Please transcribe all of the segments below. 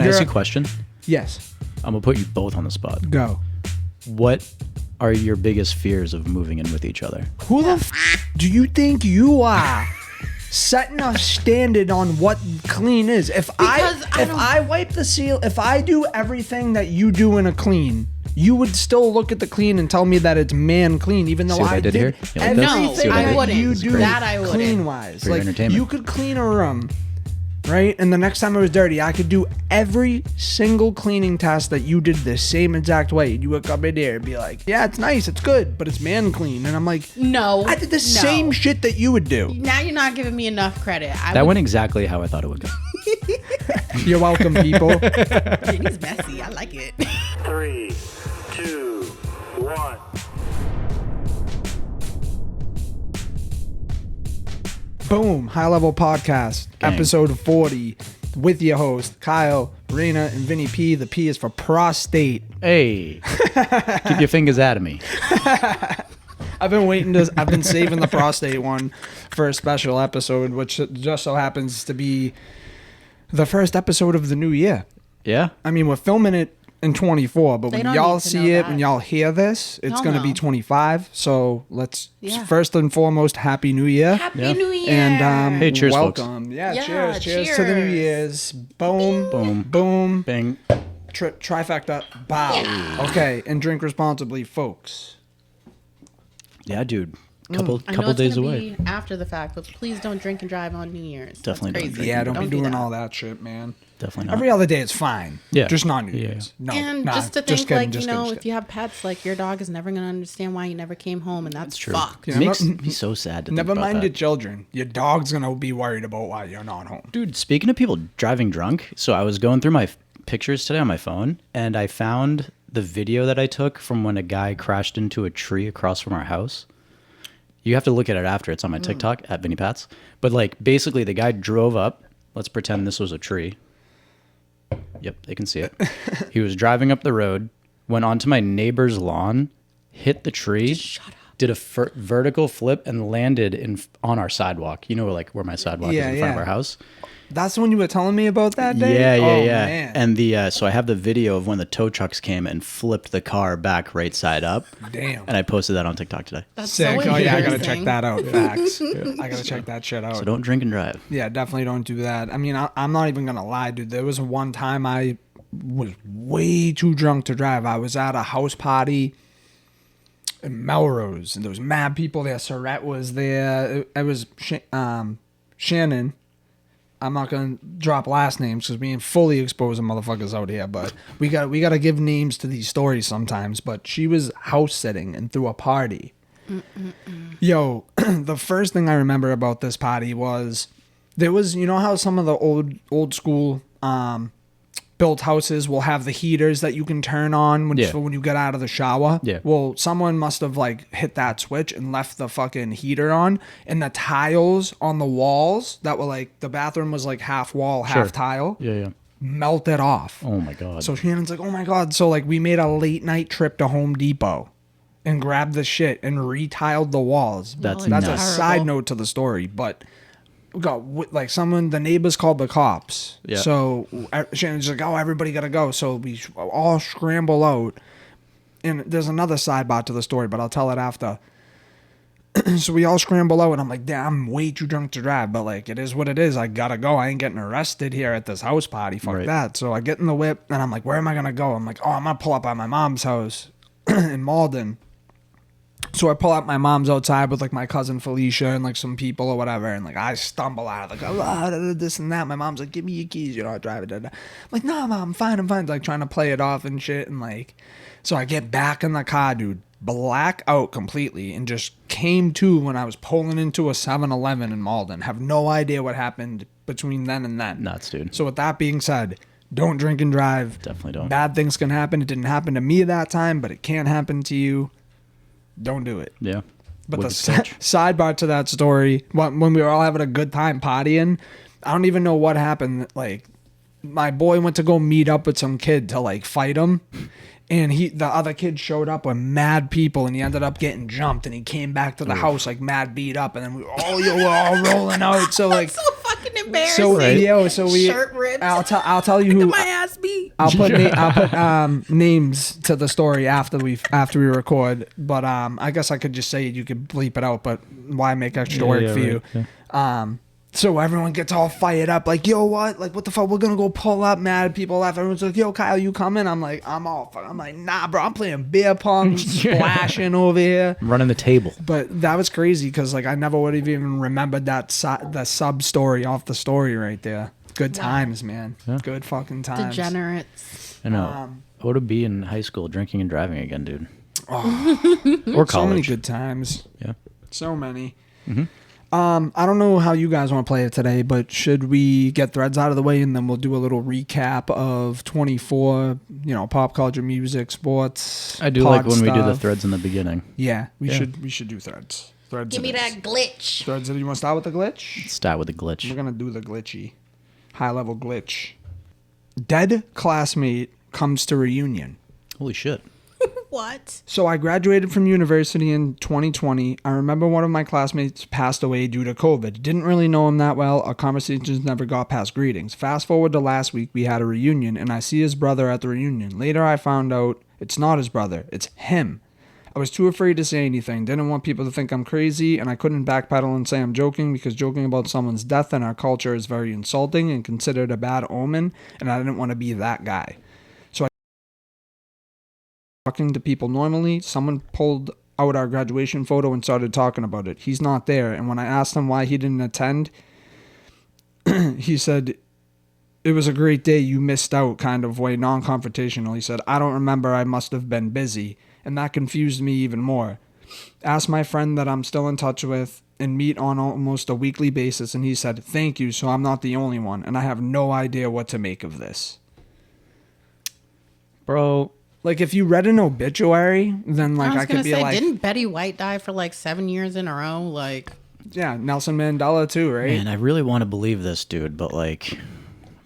Can I ask you a question? Yes. I'm going to put you both on the spot. Go. What are your biggest fears of moving in with each other? Who the do you think you are? Setting a standard on what clean is. If I wipe the seal, if I do everything that you do in a clean, you would still look at the clean and tell me that it's man clean, even though I did here? You like everything I that wouldn't. you do That I wouldn't. clean wise. For your Like entertainment. you could clean a room, right? And the next time it was dirty, I could do every single cleaning task that you did the same exact way. You would come in there and be like, yeah, it's nice, it's good, but it's man clean. And I'm like, No. I did the same shit that you would do. Now you're not giving me enough credit. That went exactly how I thought it would go. You're welcome, people. Vinny's messy. I like it. 3, 2, 1. Boom. High Level Podcast, Gang. episode 40, with your host, Kyle, Rayna, and Vinnie P. The P is for prostate. Hey, keep your fingers out of me. I've been saving the prostate one for a special episode, which just so happens to be the first episode of the new year. Yeah? I mean, we're filming it in 24, but They when don't y'all need to see know it, that. when y'all hear this, it's Y'all going to be know. 25. So let's, Yeah. first and foremost, Happy New Year. Happy Yeah. New Year. And Hey, cheers, folks. welcome. Yeah, Yeah, cheers to the New cheers. Year's. Boom, Boom. boom. Bing. Trifecta. Bow. Okay, and drink responsibly, folks. Yeah, dude. Couple I know it's days gonna away. be after the fact, but please don't drink and drive on New Year's. That's Definitely don't crazy. Yeah, don't be do doing that. all that shit, man. Definitely not. Every other day is fine. Yeah. Just not New Yeah. Year's. No. And nah, just to just think, kidding, like, just you know, kidding, if you have pets, like, your dog is never going to understand why you never came home, and that's True. fucked. Yeah, Makes I'm not- me so sad to Never think about mind that. your children. Your dog's going to be worried about why you're not home. Dude, speaking of people driving drunk, so I was going through my pictures today on my phone, and I found the video that I took from when a guy crashed into a tree across from our house. You have to look at it after. It's on my TikTok, at Vinnie Pats. But, like, basically, the guy drove up. Let's pretend this was a tree. Yep, they can see it. He was driving up the road, went onto my neighbor's lawn, hit the tree, did a vertical flip, and landed on our sidewalk. You know, like, where my sidewalk is in front of our house? That's when you were telling me about that day? Yeah. Man. And so I have the video of when the tow trucks came and flipped the car back right side up. Damn. And I posted that on TikTok today. That's Sick. so Oh, yeah, I got to embarrassing. check that out. Facts. I got to check that shit out. So don't drink and drive. Yeah, definitely don't do that. I mean, I'm not even going to lie, dude. There was one time I was way too drunk to drive. I was at a house party in Melrose, and there was mad people there. Surrett was there. It was Shannon. I'm not going to drop last names because we ain't fully exposing motherfuckers out here, but we got to give names to these stories sometimes. But she was house sitting and threw a party. Yo, the first thing I remember about this party was there was, you know how some of the old school built houses will have the heaters that you can turn on when you get out of the shower? Yeah. Well, someone must have like hit that switch and left the fucking heater on, and the tiles on the walls that were like, the bathroom was like half wall, half tile, Yeah. melted off. Oh my God. So Shannon's like, oh my God. So like we made a late night trip to Home Depot and grabbed the shit and retiled the walls. That's a nuts. side note to the story, but we got like the neighbors called the cops. Yeah. So Shannon's like, oh, everybody got to go. So we all scramble out. And there's another sidebar to the story, but I'll tell it after. So we all scramble out, and I'm like, damn, I'm way too drunk to drive, but like, it is what it is. I gotta go. I ain't getting arrested here at this house party. Fuck Right. that. So I get in the whip, and I'm like, where am I gonna go? I'm like, oh, I'm gonna pull up at my mom's house in Malden. So I pull up my mom's outside with like my cousin Felicia and like some people or whatever, and like I stumble out of the car, this and that. My mom's like, give me your keys, you're not driving. I'm like, no, Mom, I'm fine. Like trying to play it off and shit, and like, so I get back in the car, dude, black out completely, and just came to when I was pulling into a 7-Eleven in Malden. Have no idea what happened between then and then. Nuts, dude. So with that being said, don't drink and drive. Definitely don't. Bad things can happen. It didn't happen to me that time, but it can happen to you. Don't do it. Yeah. But With the pitch. sidebar to that story, when we were all having a good time partying, I don't even know what happened. Like, my boy went to go meet up with some kid to like fight him, and the other kid showed up with mad people, and he ended up getting jumped, and he came back to the house like mad beat up, and then we were all rolling out. So like, So fucking fucking embarrassing. So Right. so we. Shirt ripped. I'll tell you who. My ass beat. I'll put names to the story after we record. But I guess I could just say it. You could bleep it out. But why make extra work for you? Yeah. So everyone gets all fired up, like, yo, what? Like, what the fuck? We're gonna go pull up, mad. People laugh. Everyone's like, yo, Kyle, you coming? I'm like, I'm like, nah, bro. I'm playing beer pong, splashing over here. I'm running the table. But that was crazy because, like, I never would have even remembered that the sub story off the story right there. Good times, man. Yeah. Good fucking times. Degenerates. I know. I would be in high school drinking and driving again, dude. Oh. Or So many college. good times. Yeah. So many. Mm-hmm. I don't know how you guys want to play it today, but should we get threads out of the way and then we'll do a little recap of 24, pop culture, music, sports. I do pod like when we do the stuff. threads in the beginning. Yeah, we Yeah. should do threads. Threads. Give me it is. that glitch. Threads. You want to start with the glitch? Start with the We're glitch. gonna do the glitchy, high level glitch. Dead classmate comes to reunion. Holy shit. What? So I graduated from university in 2020. I remember one of my classmates passed away due to COVID. Didn't really know him that well. Our conversations never got past greetings. Fast forward to last week, we had a reunion, and I see his brother at the reunion. Later, I found out it's not his brother. It's him. I was too afraid to say anything. Didn't want people to think I'm crazy, and I couldn't backpedal and say I'm joking because joking about someone's death in our culture is very insulting and considered a bad omen, and I didn't want to be that guy. Talking to people normally, someone pulled out our graduation photo and started talking about it. He's not there, and when I asked him why he didn't attend, he said, "It was a great day, you missed out," kind of way, non-confrontational. He said, "I don't remember, I must have been busy," and that confused me even more. Asked my friend that I'm still in touch with and meet on almost a weekly basis, and he said, "Thank you, so I'm not the only one," and I have no idea what to make of this. Bro, Like, if you read an obituary, then, like, I was I could gonna be say, like, didn't Betty White die for like 7 years in a row? Like, yeah, Nelson Mandela too, right? man, I really want to believe this, dude, but like,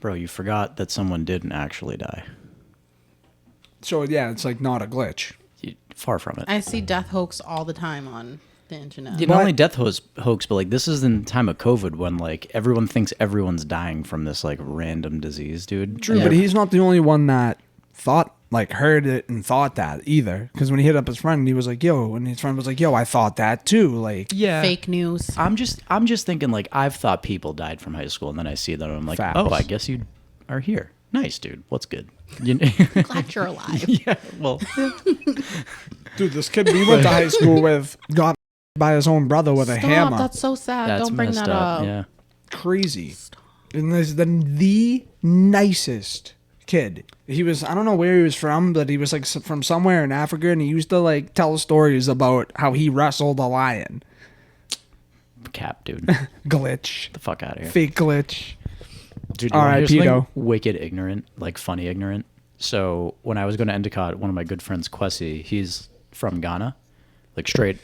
bro, you forgot that someone didn't actually die. So, yeah, it's, like, not a glitch. Far from it. I see death hoax all the time on the internet. Yeah, not only death hoax, but like this is in time of COVID when like everyone thinks everyone's dying from this like random disease, dude. True, but he's not the only one that heard it and thought that either. Because when he hit up his friend, he was like, yo, and his friend was like, yo, I thought that too. Like, yeah, Fake news. I'm just thinking like I've thought people died from high school, and then I see that and I'm like, Facts. oh, I guess you are here. Nice, dude. What's good? You Glad you're alive. yeah. Well, dude, this kid we went to high school with got by his own brother with a Stop, hammer. that's so sad. that's Don't bring messed that up. Yeah. Crazy. And this the nicest kid. He was, I don't know where he was from, but he was like from somewhere in Africa, and he used to like tell stories about how he wrestled a lion. Cap, dude. Glitch. The fuck out of here. Fake glitch. Dude, All right, Pito. Wicked ignorant, like funny ignorant. So when I was going to Endicott, one of my good friends, Kwesi, he's from Ghana, like straight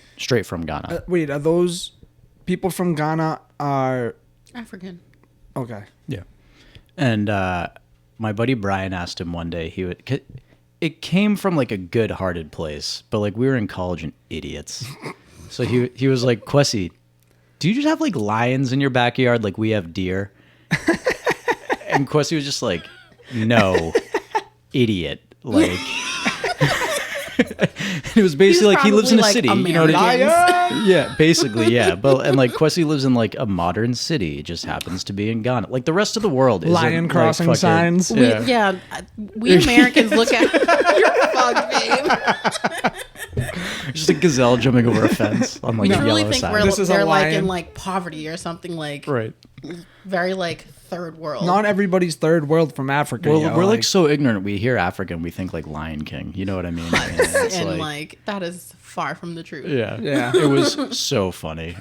from Ghana. Wait, are those people from Ghana are African. okay? Yeah. And my buddy Brian asked him one day, it came from like a good-hearted place, but like we were in college and idiots. So he was like, Kwesi, do you just have like lions in your backyard like we have deer? And Kwesi was just like, no, idiot. Like, it was basically like he lives in a city. You know what I mean? Yeah, basically, yeah. But and like Kwesi lives in like a modern city. It just happens to be in Ghana. Like the rest of the world is Lion crossing fucking, signs. We Americans look at you're fucked, babe. just a gazelle jumping over a fence on like We a truly yellow think side. This is a they're like lion. in like poverty or something, like Right. very like third world. Not everybody's third world from Africa. We're like so ignorant. We hear African, we think like Lion King. You know what I mean? And it's and like that is far from the truth. yeah, Yeah. It was so funny.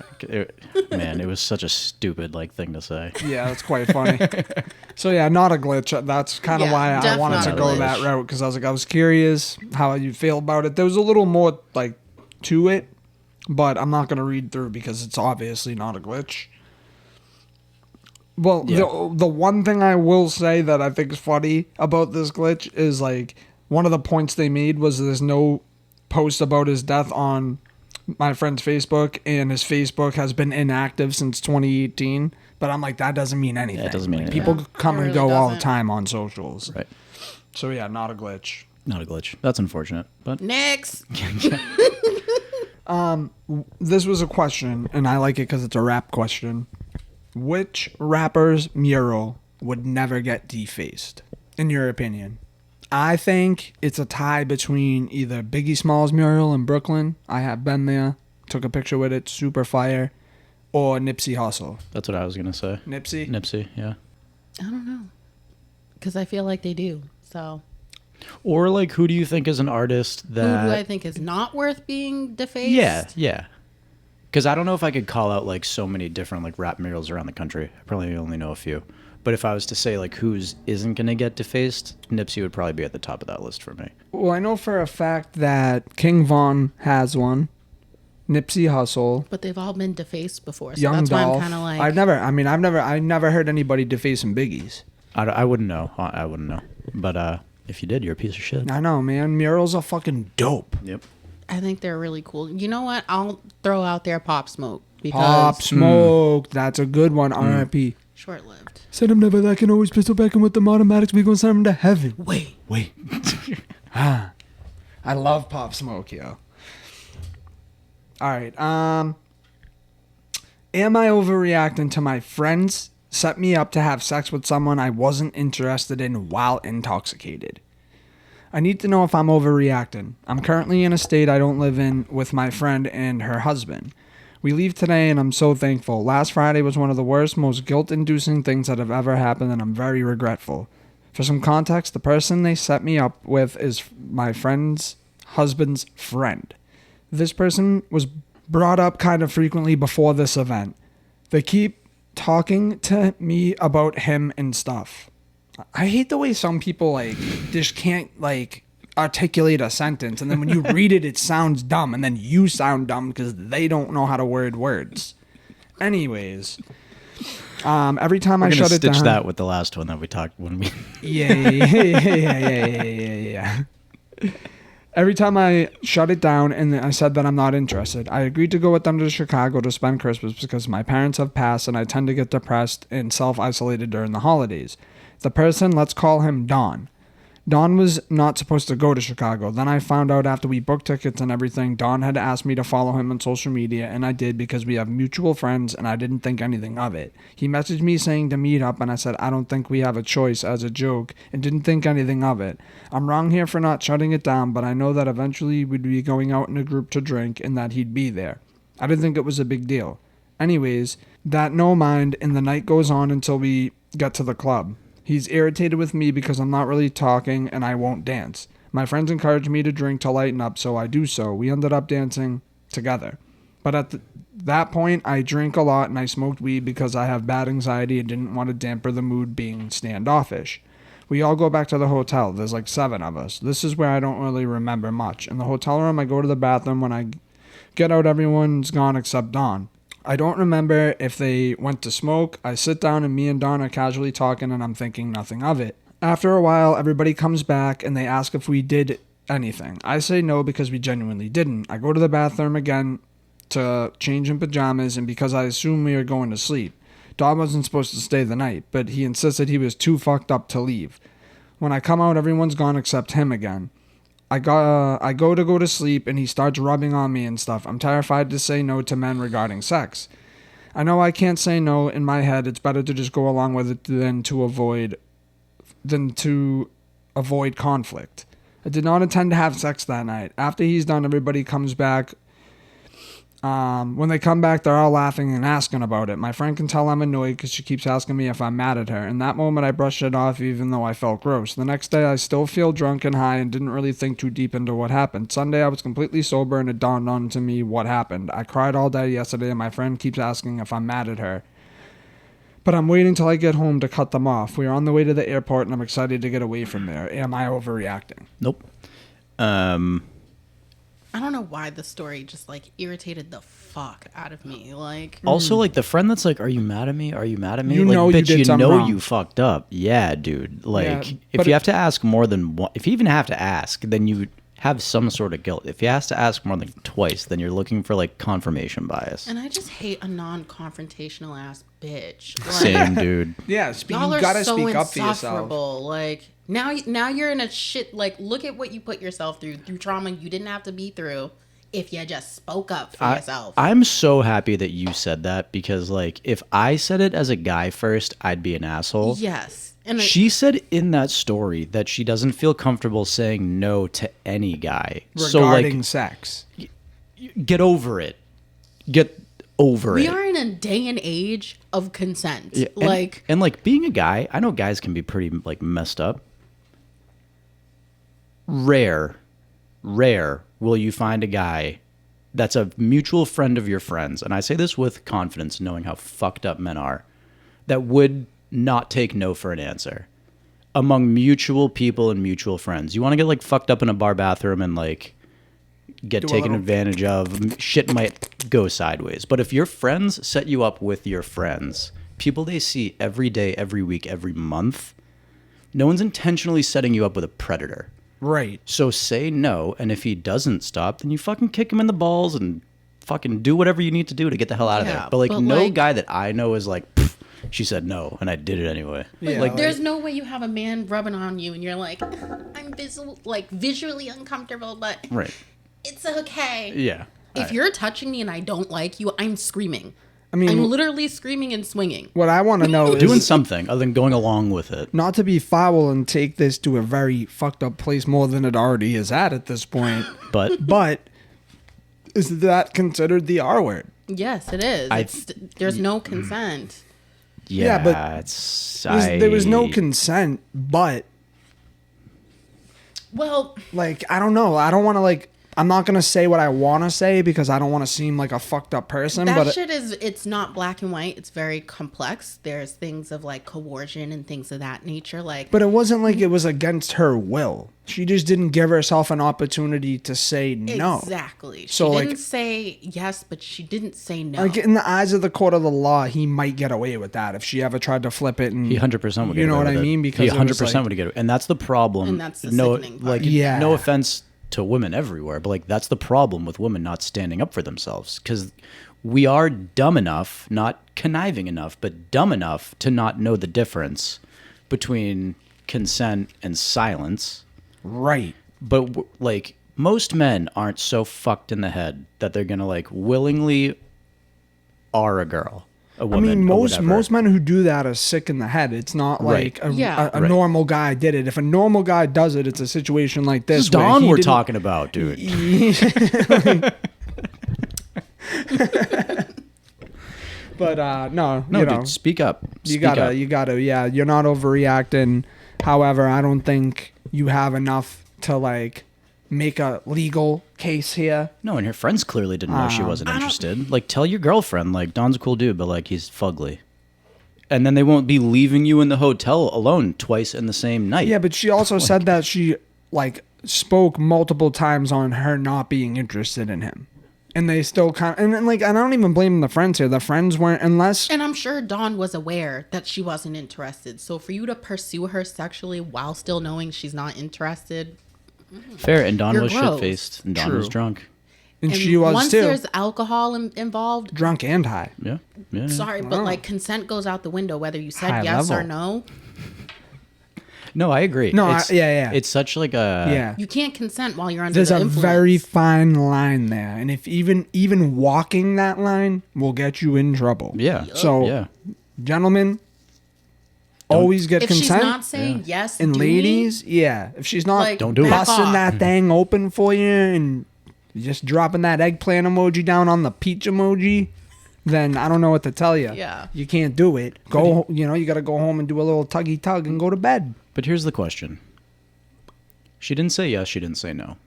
Man, it was such a stupid like thing to say. yeah, that's quite funny. So yeah, not a glitch. That's kind of Yeah, why I definitely wanted to not a go glitch. that route, because I was curious how you feel about it. There was a little more like to it, but I'm not gonna read through because it's obviously not a glitch. Well, Yeah. the one thing I will say that I think is funny about this glitch is like one of the points they made was there's no post about his death on my friend's Facebook, and his Facebook has been inactive since 2018. But I'm like, that doesn't mean anything. it doesn't mean Like, anything. people come It and really go all the doesn't. time on socials. Right. So yeah, not a glitch. Not a glitch. That's unfortunate, but Next. This was a question, and I like it because it's a rap question. Which rapper's mural would never get defaced, in your opinion? I think it's a tie between either Biggie Smalls' mural in Brooklyn. I have been there, took a picture with it, super fire, or Nipsey Hussle. that's what I was gonna say. Nipsey? Yeah. I don't know. Because I feel like they do. So Or like, who do you think is an artist who that? do I think is not worth being defaced? Yeah. Because I don't know if I could call out like so many different like rap murals around the country. I probably only know a few. But if I was to say like whose isn't gonna get defaced, Nipsey would probably be at the top of that list for me. Well, I know for a fact that King Von has one. Nipsey Hussle. But they've all been defaced before. So Young that's why Dolph. I'm kind of like. I've never heard anybody defacing Biggie's. I wouldn't know. I wouldn't know. But if you did, you're a piece of shit. I know, man. Murals are fucking dope. Yep. I think they're really cool. You know what? I'll throw out there Pop Smoke because Pop Smoke. That's a good one. R.I.P. short lived. Said I'm never lacking, always pistol backing with the automatics. We gonna send him to heaven. Wait. I love Pop Smoke, yo. All right. Am I overreacting to my friends set me up to have sex with someone I wasn't interested in while intoxicated? I need to know if I'm overreacting. I'm currently in a state I don't live in with my friend and her husband. We leave today and I'm so thankful. Last Friday was one of the worst, most guilt-inducing things that have ever happened and I'm very regretful. For some context, the person they set me up with is my friend's husband's friend. This person was brought up kind of frequently before this event. They keep talking to me about him and stuff. I hate the way some people like just can't like articulate a sentence, and then when you read it, it sounds dumb, and then you sound dumb because they don't know how to word words. Anyways, every time I We're gonna shut it stitch down, that with the last one that we talked when we. yeah. Every time I shut it down and I said that I'm not interested, I agreed to go with them to Chicago to spend Christmas because my parents have passed and I tend to get depressed and self-isolated during the holidays. The person, let's call him Don. Don was not supposed to go to Chicago. Then I found out after we booked tickets and everything, Don had asked me to follow him on social media, and I did because we have mutual friends and I didn't think anything of it. He messaged me saying to meet up, and I said I don't think we have a choice as a joke and didn't think anything of it. I'm wrong here for not shutting it down, but I know that eventually we'd be going out in a group to drink and that he'd be there. I didn't think it was a big deal. Anyways, that no mind, and the night goes on until we get to the club. He's irritated with me because I'm not really talking and I won't dance. My friends encouraged me to drink to lighten up, so I do so. We ended up dancing together. But at that point, I drink a lot and I smoked weed because I have bad anxiety and didn't want to damper the mood being standoffish. We all go back to the hotel. There's like 7 of us. This is where I don't really remember much. In the hotel room, I go to the bathroom. When I get out, everyone's gone except Dawn. I don't remember if they went to smoke. I sit down and me and Don are casually talking and I'm thinking nothing of it. After a while, everybody comes back and they ask if we did anything. I say no because we genuinely didn't. I go to the bathroom again to change in pajamas and because I assume we are going to sleep. Don wasn't supposed to stay the night, but he insisted he was too fucked up to leave. When I come out, everyone's gone except him again. I go to sleep and he starts rubbing on me and stuff. I'm terrified to say no to men regarding sex. I know I can't say no. In my head, it's better to just go along with it than to avoid conflict. I did not intend to have sex that night. After he's done, everybody comes back. When they come back, they're all laughing and asking about it. My friend can tell I'm annoyed because she keeps asking me if I'm mad at her. In that moment, I brushed it off even though I felt gross. The next day, I still feel drunk and high and didn't really think too deep into what happened. Sunday, I was completely sober and it dawned on to me what happened. I cried all day yesterday and my friend keeps asking if I'm mad at her. But I'm waiting till I get home to cut them off. We are on the way to the airport and I'm excited to get away from there. Am I overreacting? Nope. I don't know why the story just like irritated the fuck out of me. Like, Also, like the friend that's like, "Are you mad at me? Are you mad at me?" You like, know you bitch, did you something know wrong. you fucked up. Yeah, dude. Like, Yeah, if but you it- have to ask more than one, if you even have to ask, then you have some sort of guilt. If you have to ask more than twice, then you're looking for like confirmation bias. and I just hate a non-confrontational ass bitch. Like, Same, dude. Yeah, y'all you are gotta so speak up for yourself. insufferable. Like now you're in a shit. Like look at what you put yourself through trauma you didn't have to be through. If you just spoke up for yourself. I'm so happy that you said that because, like, if I said it as a guy first, I'd be an asshole. Yes. And She said in that story that she doesn't feel comfortable saying no to any guy. Regarding sex. Get over it. Get over we it. are in a day and age of consent. Yeah, and like being a guy, I know guys can be pretty like messed up. Rare will you find a guy that's a mutual friend of your friends, and I say this with confidence, knowing how fucked up men are, that would not take no for an answer. Among mutual people and mutual friends. You want to get like fucked up in a bar bathroom and like get taken advantage of, shit might go sideways. But if your friends set you up with your friends, people they see every day, every week, every month, no one's intentionally setting you up with a predator. Right. So say no, and if he doesn't stop, then you fucking kick him in the balls and fucking do whatever you need to do to get the hell out of there. But like no guy that I know is like, she said no, and I did it anyway. Yeah, like there's no way you have a man rubbing on you and you're like, I'm visually uncomfortable, but right. It's okay. Yeah. If you're touching me and I don't like you, I'm screaming. I mean, I'm literally screaming and swinging. What I want to know is doing something other than going along with it. Not to be foul and take this to a very fucked up place more than it already is at this point. But is that considered the R word? Yes, it is. There's no consent. Yeah, but there was no consent, but well, like I don't know. I don't want to like. I'm not gonna say what I want to say because I don't want to seem like a fucked up person. That shit it's not black and white. It's very complex. There's things of like coercion and things of that nature. Like, but it wasn't like it was against her will. She just didn't give herself an opportunity to say no. Exactly. So she didn't say yes, but she didn't say no. Like in the eyes of the court of the law, he might get away with that if she ever tried to flip it. And he 100% would get away. You know what I mean? Because he 100% would get away, and that's the problem. And that's the sickening part. No offense to women everywhere, but like that's the problem with women not standing up for themselves, because we are dumb enough, not conniving enough, but dumb enough to not know the difference between consent and silence. Right. But like most men aren't so fucked in the head that they're gonna like willingly are a girl. A woman, I mean, most men who do that are sick in the head. It's not like a normal guy did it. If a normal guy does it, it's a situation like this. It's Dawn we're talking about, dude. But no, dude, speak up. You gotta. Yeah, you're not overreacting. However, I don't think you have enough to like make a legal case here. No, and her friends clearly didn't know she wasn't interested. Like, tell your girlfriend, like, Don's a cool dude, but, like, he's fugly. And then they won't be leaving you in the hotel alone twice in the same night. Yeah, but she also said that she, like, spoke multiple times on her not being interested in him. And they still kind of, and like, I don't even blame the friends here. The friends weren't, unless. And I'm sure Dawn was aware that she wasn't interested. So for you to pursue her sexually while still knowing she's not interested. Fair, and Dawn was gross. shit-faced, and Dawn was drunk. And she was once too. Once there's alcohol involved. Drunk and high. Yeah. Sorry, but like consent goes out the window whether you said High yes level. or no. No, I agree. No, yeah. It's such like a... Yeah. You can't consent while you're under There's the a influence. very fine line there. And if even walking that line will get you in trouble. Yeah. So, gentlemen, always get if consent. If she's not saying yes, and ladies, if she's not like, don't do it. busting that thing open for you and just dropping that eggplant emoji down on the peach emoji, then I don't know what to tell you. Yeah. You can't do it. You got to go home and do a little tuggy tug and go to bed. But here's the question. She didn't say yes, she didn't say no.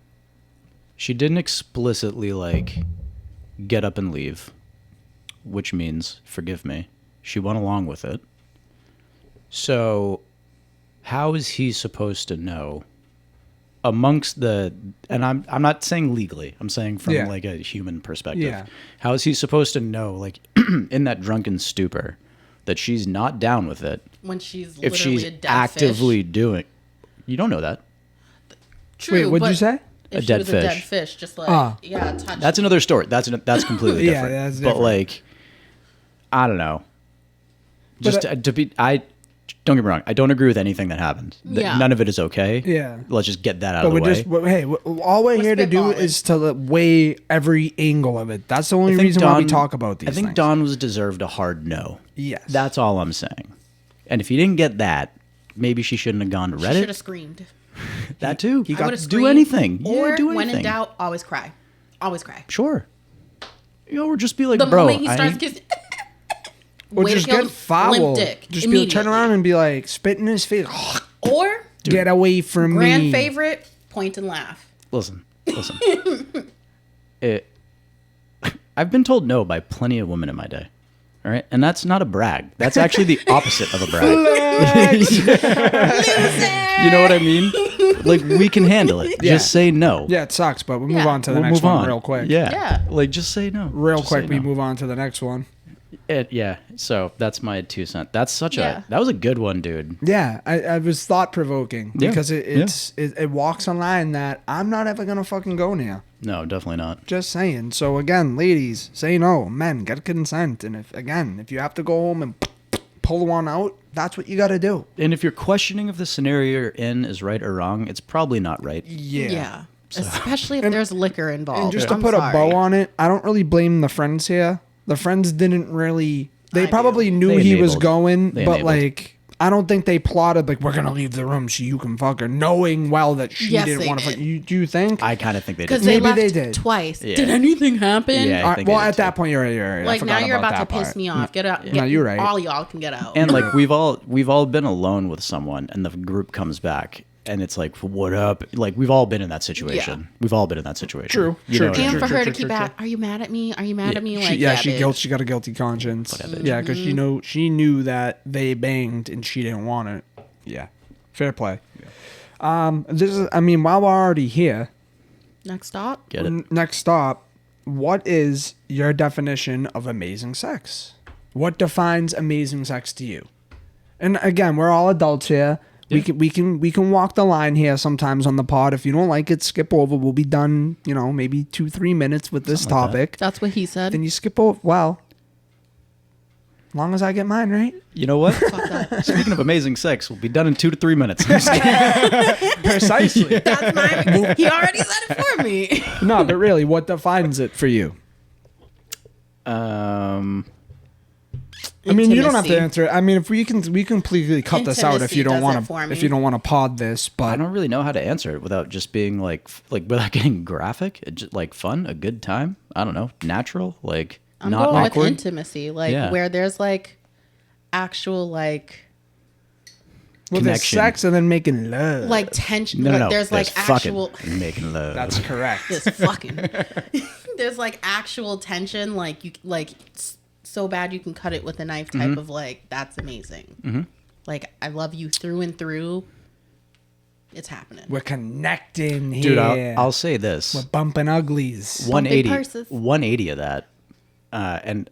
She didn't explicitly, like, get up and leave, which means, forgive me, she went along with it. So, how is he supposed to know amongst the, and I'm not saying legally, I'm saying from like a human perspective. Yeah. How is he supposed to know, like, in that drunken stupor, that she's not down with it? When she's if literally she's a dead actively fish. doing, you don't know that. True. Wait, what'd you say? If A she dead was fish. a dead fish, just like touch. That's another story. That's completely different. that's But different. like, I don't know. Just to be, don't get me wrong. I don't agree with anything that happened. Yeah. None of it is okay. Yeah. Let's just get that out But of the way. hey, all we're here to do spitballing. is to weigh every angle of it. That's the only reason why we talk about these I think things. Don was deserved a hard no. Yes. That's all I'm saying. And if he didn't get that, maybe she shouldn't have gone to She should Reddit. have screamed. That too. I would have Do anything. Or Yeah, do when in anything. doubt, always cry. Always cry. Sure. Or just be like, The bro. moment he starts kissing, Or way to just kill get him, foul. limp dick Just be, turn immediately. around and be like, spit in his face. Or Get away from grand me. favorite, point and laugh. Listen. I've been told no by plenty of women in my day. All right. And that's not a brag. That's actually the opposite of a brag. You know what I mean? Like, we can handle it. Yeah. Just say no. Yeah, it sucks, but we'll move Yeah. on to the We'll next move one on real quick. Yeah. Yeah. Like, just say no. Real Just quick, say we no. move on to the next one. Yeah. So that's my 2 cents. That's such Yeah. that was a good one, dude. Yeah, I was thought provoking Yeah. because it walks a line that I'm not ever gonna fucking go near. No, definitely not. Just saying. So again, ladies, say no. Men, get consent. And if you have to go home and pull one out, that's what you got to do. And if you're questioning if the scenario you're in is right or wrong, it's probably not right. Yeah. Especially if there's liquor involved. And just to I'm put sorry. a bow on it, I don't really blame the friends here. The friends didn't really. They I probably do. knew They he was enabled. going, They but enabled. like, I don't think they plotted like we're gonna leave the room so you can fuck her, knowing well that she Yes, didn't they want to fuck did. you. Do you think? I kind of think they Because did. they Maybe left they did. twice. Yeah. Did anything happen? Yeah, I think well, they did at that too. point, you're right. I Like now forgot you're about to that piss part. me off. Get out. No, you're right. All y'all can get out. And like we've all been alone with someone, and the group comes back, and it's like, what up? Like we've all been in that situation. Yeah. We've all been in that situation. True, You true, know what I and mean? for her to true, keep true, at, are you mad at me? Are you mad at me? She, Like, she bitch. got a guilty conscience. Whatever. Yeah, because she knew that they banged and she didn't want it. Yeah, fair play. This is. I mean, while we're already here, Next stop. Get it? next stop. What is your definition of amazing sex? What defines amazing sex to you? And again, we're all adults here. Yeah. We can walk the line here sometimes on the pod. If you don't like it, skip over. We'll be done. Maybe 2-3 minutes with this Something like that. topic. That's what he said. Then you skip over. Well, as long as I get mine right. You know what? Fuck that. Speaking of amazing sex, we'll be done in 2 to 3 minutes. I'm just kidding. Precisely. That's my. He already said it for me. No, but really, what defines it for you? I mean, you don't have to Intimacy. answer it. I mean, if we completely cut this out if you don't Intimacy want does it for to me. if you don't want to pod this, I but don't really know how to answer it without just being like without getting graphic. It just, like fun, a good time. I don't know, natural, like I'm not going awkward. with intimacy, like Yeah. where there's like actual like with the connection. sex and then making love. like tension. No, like no, there's like fucking actual. and making love. That's correct. This fucking. There's like actual tension, like you like so bad you can cut it with a knife type of like that's amazing. Like I love you through and through. It's happening. We're connecting here. Dude, I'll say this: We're bumping uglies. 180, purses. 180 of that, and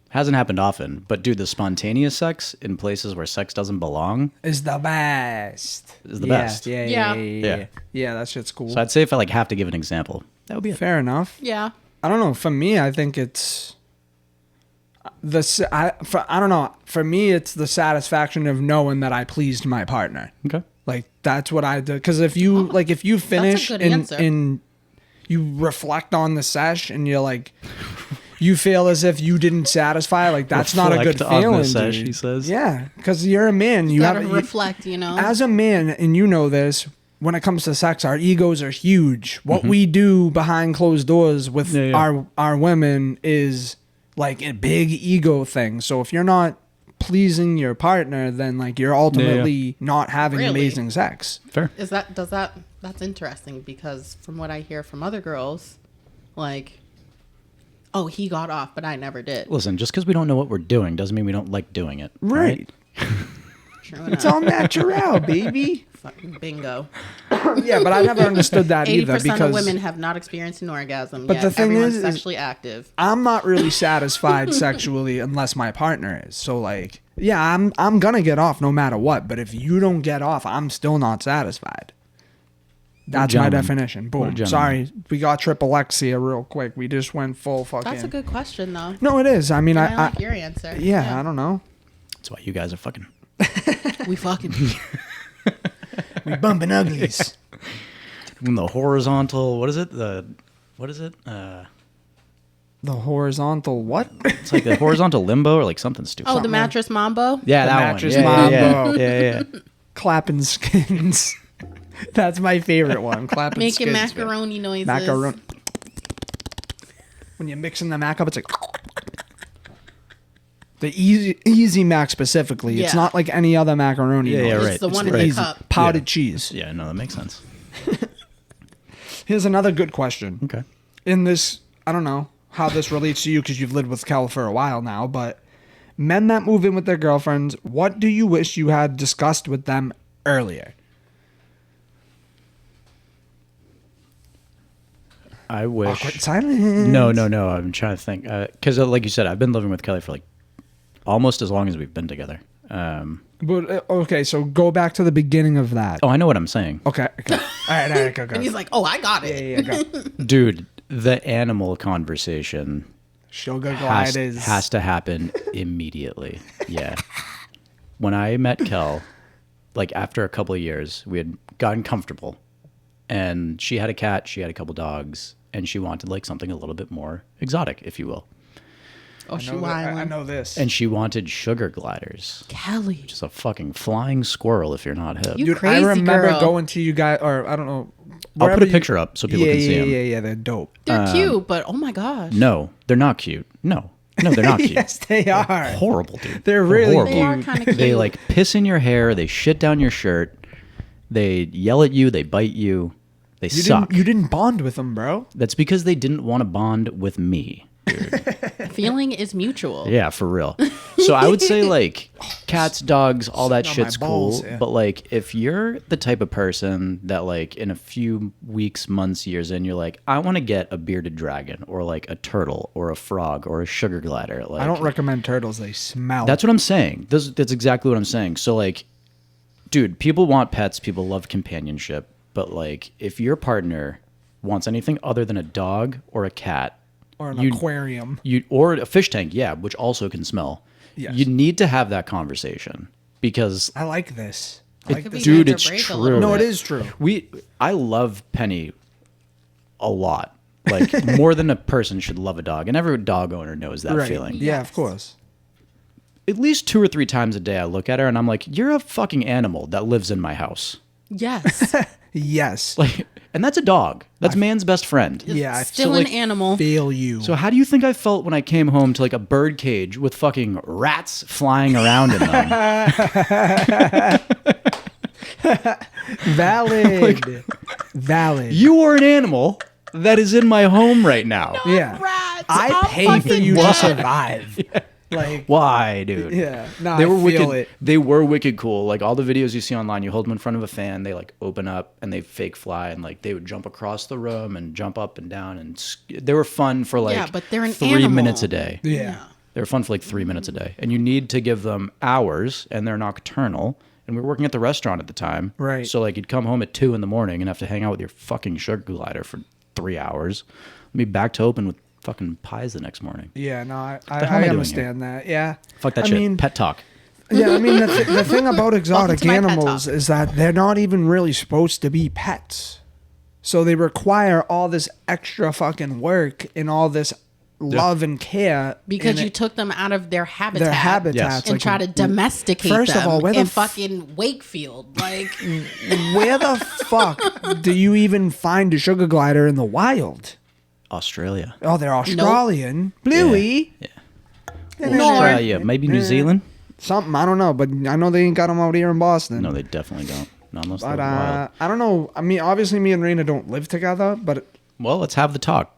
hasn't happened often. But dude, the spontaneous sex in places where sex doesn't belong. Is the best. Is the best. Yeah, Yeah. Yeah. Yeah, that shit's cool. So I'd say if I have to give an example, that would be it. Fair enough. Yeah. I don't know. For me, I think it's I don't know. For me, it's the satisfaction of knowing that I pleased my partner. Okay. Like that's what I do. Because if you if you finish good and answer. and you reflect on the sesh and you're like, you feel as if you didn't satisfy. Like that's not a good Reflect on the feeling, sesh, dude. he says. Yeah, because you're a man. You Gotta have reflect, you know. as a man, and you know this. When it comes to sex, our egos are huge. What we do behind closed doors with Yeah, yeah. our women is like a big ego thing. So if you're not pleasing your partner, then like you're ultimately not having Really? amazing sex. Fair. That's interesting because from what I hear from other girls, like, oh, he got off, but I never did. Listen, just because we don't know what we're doing doesn't mean we don't like doing it. all Right. True It's enough. all natural, baby. Fucking bingo. Yeah, but I never understood that 80% either of because women have not experienced an orgasm But yet. the thing Everyone's is sexually active. I'm not really satisfied sexually unless my partner is. So like, yeah, I'm gonna get off no matter what. But if you don't get off, I'm still not satisfied. That's my Gentlemen. definition. What a Boom. gentleman. Sorry, we got triple X here real quick. We just went full fucking. That's a good question, though. No, it is. I mean, And I like your answer. yeah, I don't know. That's why you guys are fucking. We fucking. We bumping uglies. When the horizontal, what is it? What is it? The horizontal what? It's like the horizontal limbo or like something stupid. Oh, the mattress mambo. yeah, the that mattress one. mambo. Yeah. Clapping skins. That's my favorite one. Clapping Making skins. macaroni noises. Macaroni. When you're mixing the mac up, it's like the easy mac specifically. It's Yeah. not like any other macaroni. Yeah, noise. yeah, It's right. the one It's in the Easy. cup. Powdered Yeah. cheese. Yeah, no, that makes sense. Here's another good question. Okay. In this, I don't know how this relates to you because you've lived with Kel for a while now, but men that move in with their girlfriends, what do you wish you had discussed with them earlier? I wish. Awkward silence. No. I'm trying to think. Because, like you said, I've been living with Kelly for like almost as long as we've been together. But okay, so go back to the beginning of that. Oh, I know what I'm saying. Okay. All right, go. And he's like, "Oh, I got it." Yeah, go. Dude, the animal conversation Sugar gliders. has to happen immediately. Yeah. When I met Kel, like after a couple of years, we had gotten comfortable. And she had a cat, she had a couple dogs, and she wanted like something a little bit more exotic, if you will. Oh, she I wildin'. know this. And she wanted sugar gliders. Kelly. Just a fucking flying squirrel if you're not hip. You Dude, crazy I remember girl. going to you guys, or I don't know. I'll wherever put a you- picture up so people yeah, can see them. Yeah, they're dope. They're cute, but oh my gosh. No, they're not cute. No, they're not cute. Yes, they are. Horrible, dude. They're really horrible. They are cute. kind of cute. They like piss in your hair. They shit down your shirt. They yell at you. They bite you. They You suck. didn't bond with them, bro. That's because they didn't want to bond with me. Feeling is mutual. Yeah, for real. So I would say like cats, dogs, all that Sitting on shit's my balls, cool. yeah. But like if you're the type of person that like in a few weeks, months, years in, you're like, I want to get a bearded dragon or like a turtle or a frog or a sugar glider. Like I don't recommend turtles. They smell. That's what I'm saying. That's exactly what I'm saying. So like, dude, people want pets. People love companionship. But like, if your partner wants anything other than a dog or a cat, or an you- aquarium. or a fish tank, yeah, which also can smell. Yes. You need to have that conversation because, I like this. I it- like could be this. dude, make or it's break a true. little No, it bit. is true. I love Penny a lot. Like more than a person should love a dog, and every dog owner knows that Right. feeling. Yeah, of course. At least 2 or 3 times a day, I look at her and I'm like, "You're a fucking animal that lives in my house." Yes. Yes. Like, and that's a dog. That's man's best friend. Yeah, I Still so, an like, animal. feel you. So how do you think I felt when I came home to like a bird cage with fucking rats flying around in them? Valid. Valid. You are an animal that is in my home right now. yeah. Rats. I I'm pay for fucking you dead. to survive. Like, Why, dude? yeah. No, They I were feel wicked. it. They were wicked cool. Like all the videos you see online, you hold them in front of a fan, they like open up and they fake fly, and like they would jump across the room and jump up and down, and they were fun for like Yeah, but they're an 3 animal. minutes a day. Yeah. They were fun for like 3 minutes a day, and you need to give them hours, and they're nocturnal. And we were working at the restaurant at the time, Right. So like you'd come home at 2 a.m. and have to hang out with your fucking sugar glider for 3 hours, and be back to open with fucking pies the next morning. Yeah, no, I the hell am I doing understand that. Yeah. Fuck that I shit. mean, Pet talk. yeah, I mean, the thing about exotic to my pet animals talk. is that they're not even really supposed to be pets. So they require all this extra fucking work and all this love and care. Because and you took them out of their habitat. their habitats. Yes. And like, try to domesticate first of them all, where the in f- fucking Wakefield. Like, where the fuck do you even find a sugar glider in the wild? Australia. Oh, they're Australian. Bluey. Yeah. And Nor- Australia. Maybe New Zealand? Something, I don't know, but I know they ain't got them out here in Boston. No, they definitely don't. Not unless But they're wild. I don't know. I mean, obviously, me and Rayna don't live together, but Well, let's have the talk.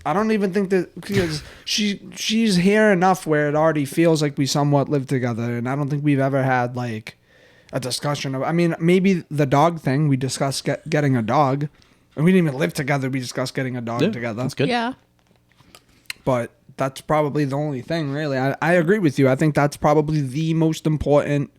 I don't even think that because she's here enough where it already feels like we somewhat live together, and I don't think we've ever had like a discussion of. I mean, maybe the dog thing we discussed getting a dog, and we didn't even live together. We discussed getting a dog Yeah, together. That's good. yeah. But that's probably the only thing, really. I agree with you. I think that's probably the most important.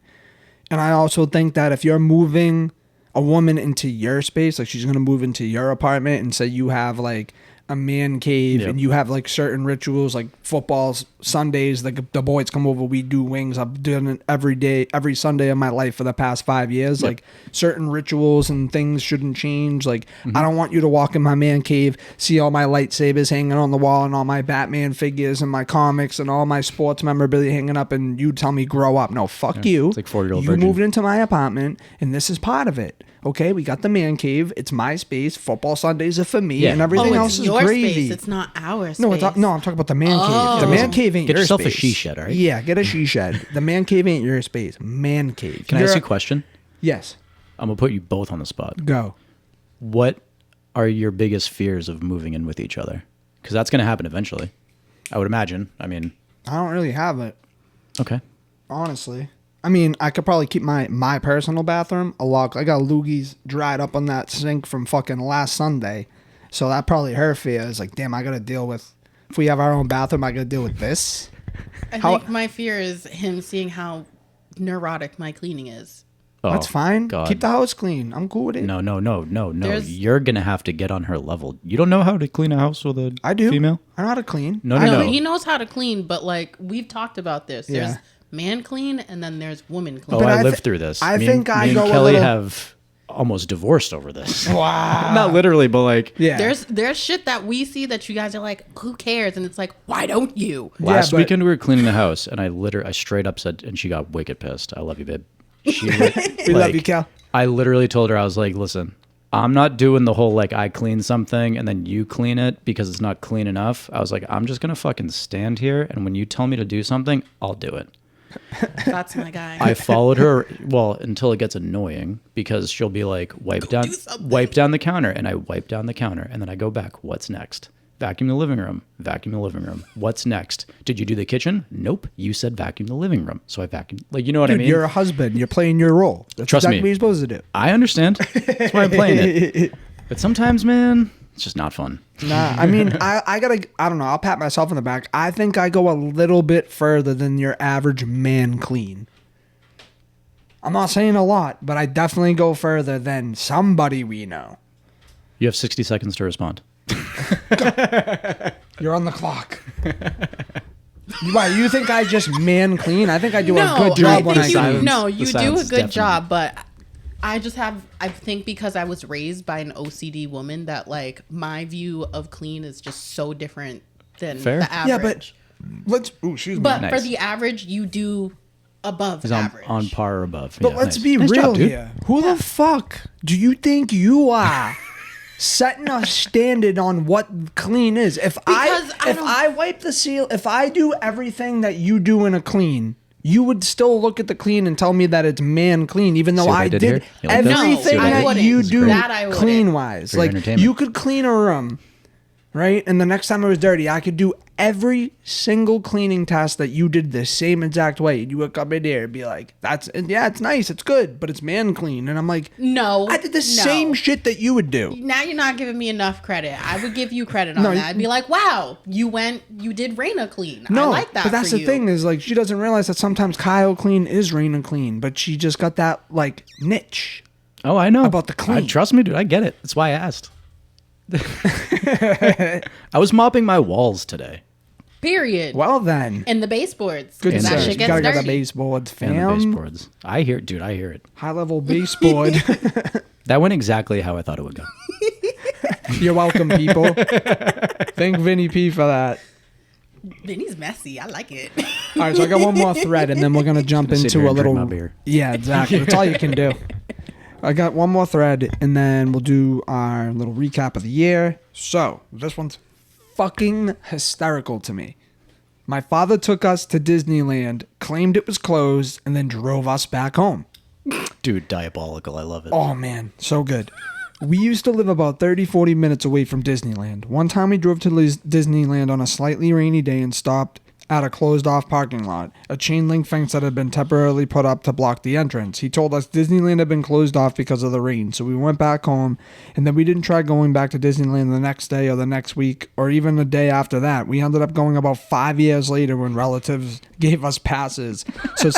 And I also think that if you're moving a woman into your space, like she's gonna move into your apartment, and say you have like a man cave, and you have like certain rituals, like footballs Sundays, like the boys come over, we do wings. I've done it every day, every Sunday of my life for the past 5 years. Like certain rituals and things shouldn't change. Like I don't want you to walk in my man cave, see all my lightsabers hanging on the wall and all my Batman figures and my comics and all my sports memorabilia hanging up, and you tell me grow up. No, fuck you. It's like 4-year-old You virgin. moved into my apartment, and this is part of it. Okay, we got the man cave. It's my space. Football Sundays are for me, and everything else it's is your gravy. space. It's not our space. No, I'm talking about the man cave. The man cave ain't Get your yourself space. a she shed, all right? Yeah, get a she shed. The man cave ain't your space. Man cave. Can I ask you a question? Yes. I'm gonna put you both on the spot. Go. What are your biggest fears of moving in with each other? Because that's gonna happen eventually, I would imagine. I mean, I don't really have it, okay. honestly. I mean, I could probably keep my personal bathroom a lock. I got loogies dried up on that sink from fucking last Sunday. So that probably her fear is like, damn, I got to deal with, if we have our own bathroom, I got to deal with this. I think my fear is him seeing how neurotic my cleaning is. Oh, That's fine. God. Keep the house clean. I'm cool with it. No. There's- You're gonna have to get on her level. You don't know how to clean a house with a I do. female? I know how to clean. No. He knows how to clean, but like we've talked about this. There's Yeah. man clean and then there's woman clean. Oh, But I I lived thi- through this. I me think and, I me go and a Kelly little- have almost divorced over this. Wow. Not literally, but like Yeah. There's shit that we see that you guys are like, who cares? And it's like, why don't you? last but- weekend we were cleaning the house, and I straight up said, and she got wicked pissed. I love you, babe. She We love you, Cal. I literally told her, I was like, listen, I'm not doing the whole like I clean something and then you clean it because it's not clean enough. I was like, I'm just gonna fucking stand here, and when you tell me to do something, I'll do it. That's my guy. I followed her until it gets annoying, because she'll be like, wipe down the counter, and I wipe down the counter, and then I go back. What's next? Vacuum the living room. Vacuum the living room. What's next? Did you do the kitchen? Nope. You said vacuum the living room, so I vacuumed. Like, you know what I Dude, mean? you're a husband. You're playing your role. That's Trust exactly me. what you're supposed to do. I understand. That's why I'm playing it. But sometimes, man, it's just not fun. Nah, I mean, I don't know. I'll pat myself on the back. I think I go a little bit further than your average man clean. I'm not saying a lot, but I definitely go further than somebody we know. You have 60 seconds to respond. You're on the clock. Why, you think I just man clean? I think I do a good job when I you, clean. No, The you do silence a is good deafening. job, but I think because I was raised by an OCD woman that like my view of clean is just so different than Fair. the average. Yeah, but let's. Ooh, excuse me. But Nice. for the average, you do above He's on average. par or above. But Yeah, let's nice. be Nice real job, dude. here. Who the fuck do you think you are? Setting a standard on what clean is. If I wipe the seal, if I do everything that you do in a clean, you would still look at the clean and tell me that it's man clean, even though See what I I did did here? You like this? No, everything I that wouldn't. you do That I wouldn't. clean wise. For your Like entertainment. you could clean a room, right? And the next time it was dirty, I could do every single cleaning task that you did the same exact way. You would come in there and be like, it's nice, it's good, but it's man clean. And I'm like, No, I did the same shit that you would do. Now you're not giving me enough credit. I would give you credit on No, that. I'd be like, wow, you did Rayna clean. No, I like that. but that's for the you. thing is like she doesn't realize that sometimes Kyle clean is Rayna clean, but she just got that like niche. Oh, I know. About the clean. Trust me, dude. I get it. That's why I asked. I was mopping my walls today. Period. Well then, And the baseboards. good that sir. sir. shit You gets gotta get dirty. the baseboards, And the fam. baseboards. I hear it, dude. I hear it. High level baseboard. That went exactly how I thought it would go. You're welcome, people. Thank Vinnie P for that. Vinny's messy. I like it. All right, so I got one more thread, and then we're gonna jump Sit into here a and drink little. my beer. Yeah, exactly. That's all you can do. I got one more thread, and then we'll do our little recap of the year. So this one's fucking hysterical to me. My father took us to Disneyland, claimed it was closed, and then drove us back home. Dude, diabolical. I love it. Oh man, so good. We used to live about 30-40 minutes away from Disneyland. One time we drove to Disneyland on a slightly rainy day and stopped at a closed-off parking lot, a chain-link fence that had been temporarily put up to block the entrance. He told us Disneyland had been closed off because of the rain, so we went back home, and then we didn't try going back to Disneyland the next day or the next week or even the day after that. We ended up going about 5 years later when relatives gave us passes. So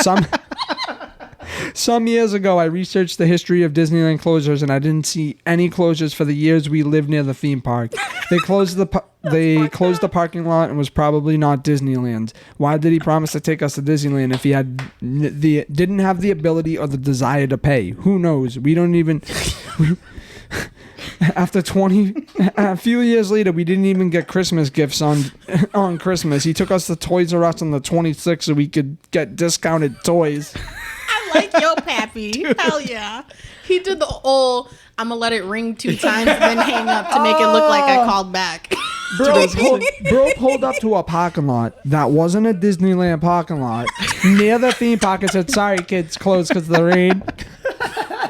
Some years ago, I researched the history of Disneyland closures, and I didn't see any closures for the years we lived near the theme park. They closed the parking lot and was probably not Disneyland. Why did he promise to take us to Disneyland if he didn't have the ability or the desire to pay? Who knows? We don't even. After a few years later, we didn't even get Christmas gifts on Christmas. He took us to Toys R Us on the 26th so we could get discounted toys. I like your pappy. Hell yeah. He did the old, I'm going to let it ring 2 times and then hang up to make it look like I called back. Bro pulled up to a parking lot that wasn't a Disneyland parking lot near the theme park and said, sorry, kids, closed because of the rain.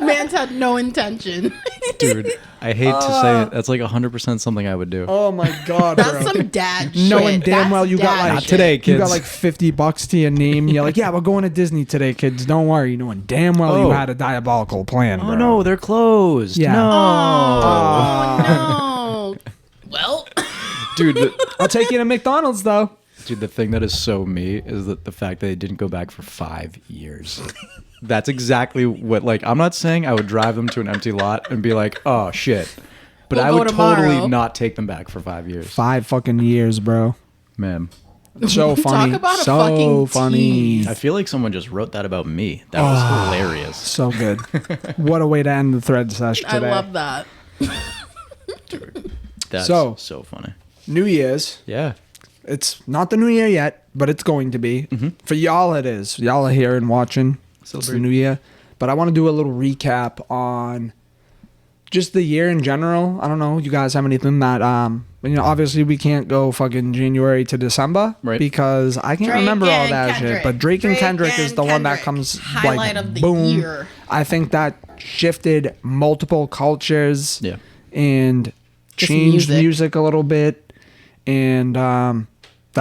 Man's had no intention. Dude, I hate to say it. That's like 100% something I would do. Oh my God, bro. That's some dad shit. Knowing damn well you got dad like Not today, kids. You got like $50 to your name. You're like, yeah, we're going to Disney today, kids. Don't worry. Knowing damn well you had a diabolical plan, bro. Oh no, they're closed. Yeah. No. Oh, no. Well, Dude, I'll take you to McDonald's though. dude, the thing that is so me is that the fact that they didn't go back for 5 years. That's exactly what, like, I'm not saying I would drive them to an empty lot and be like, oh shit. But We'll I go would tomorrow. totally not take them back for 5 years. 5 fucking years, bro. Man, So funny. Talk about a so fucking funny. tease. I feel like someone just wrote that about me. That was hilarious. So good. What a way to end the thread session I today. love that. That's So- so funny. New Year's. Yeah. It's not the new year yet, but it's going to be. For y'all, it is. Y'all are here and watching. It's the new year. But I want to do a little recap on just the year in general. I don't know. You guys have anything that, obviously we can't go fucking January to December. Right. Because I can't Drake remember all and that Kendrick. shit. But Drake and Drake Kendrick is and the one that Kendrick. comes Highlight like of the boom. year. I think that shifted multiple cultures. Yeah. And Just changed music. music a little bit. And that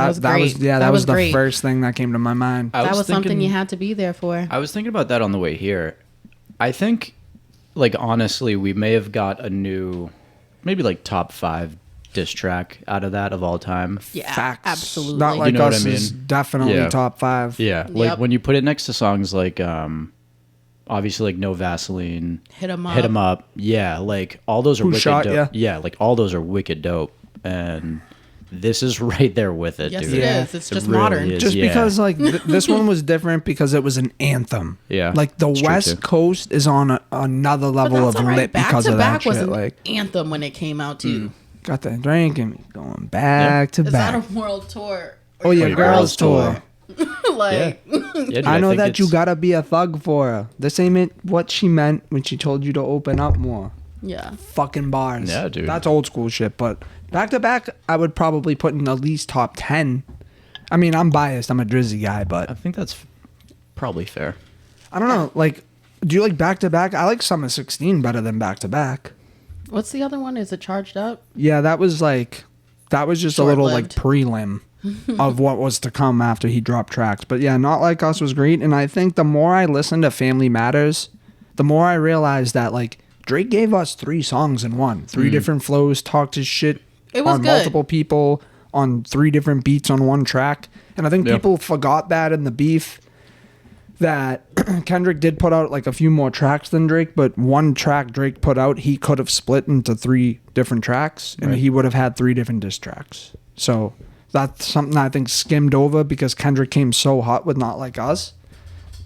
was great. that That was was the great. first thing that came to my mind. I That was something thinking- you had to be there for. I was thinking about that on the way here. I think, like, honestly, we may have got a new, maybe like top 5 diss track out of that of all time. Yeah, Facts. absolutely. Not like You know what us I is mean? definitely Yeah. top 5. Yeah. Like Yep. when you put it next to songs like, obviously, like No Vaseline, Hit 'em up. Hit 'em Up. Yeah. Like all those are Who wicked Shot dope. Ya? Yeah. Like all those are wicked dope. And this is right there with it, Yes, dude. it Yeah. is. It's It just really modern. is. Just Yeah. because like this one was different because it was an anthem. Yeah, Like the it's true, West too. Coast is on another But level that's of all right. lit Back because to of back that was shit. an Like anthem when it came out too. got the drink and going back to Is back. that a world tour? Oh yeah, your girls girls tour. tour. Like, Yeah, dude, I know think that you it's- gotta be a thug for her. This ain't it what she meant when she told you to open up more. yeah. Fucking bars. Yeah, dude. That's old school shit. But back to back, I would probably put in at least top 10. I mean, I'm biased. I'm a Drizzy guy, I but think that's probably fair. I don't know. Like, do you like back to back? I like Summer 16 better than back to back. What's the other one? Is it Charged Up? Yeah, that was just a little like Short-lived. prelim of what was to come after he dropped tracks. But yeah, Not Like Us was great. And I think the more I listened to Family Matters, the more I realized that like Drake gave us 3 songs in one, 3 different flows, talked his shit It was on good. multiple people on 3 different beats on one track. And I think Yeah. people forgot that in the beef that Kendrick did put out like a few more tracks than Drake, but one track Drake put out, he could have split into 3 different tracks and Right. he would have had 3 different diss tracks. So that's something I think skimmed over because Kendrick came so hot with Not Like Us.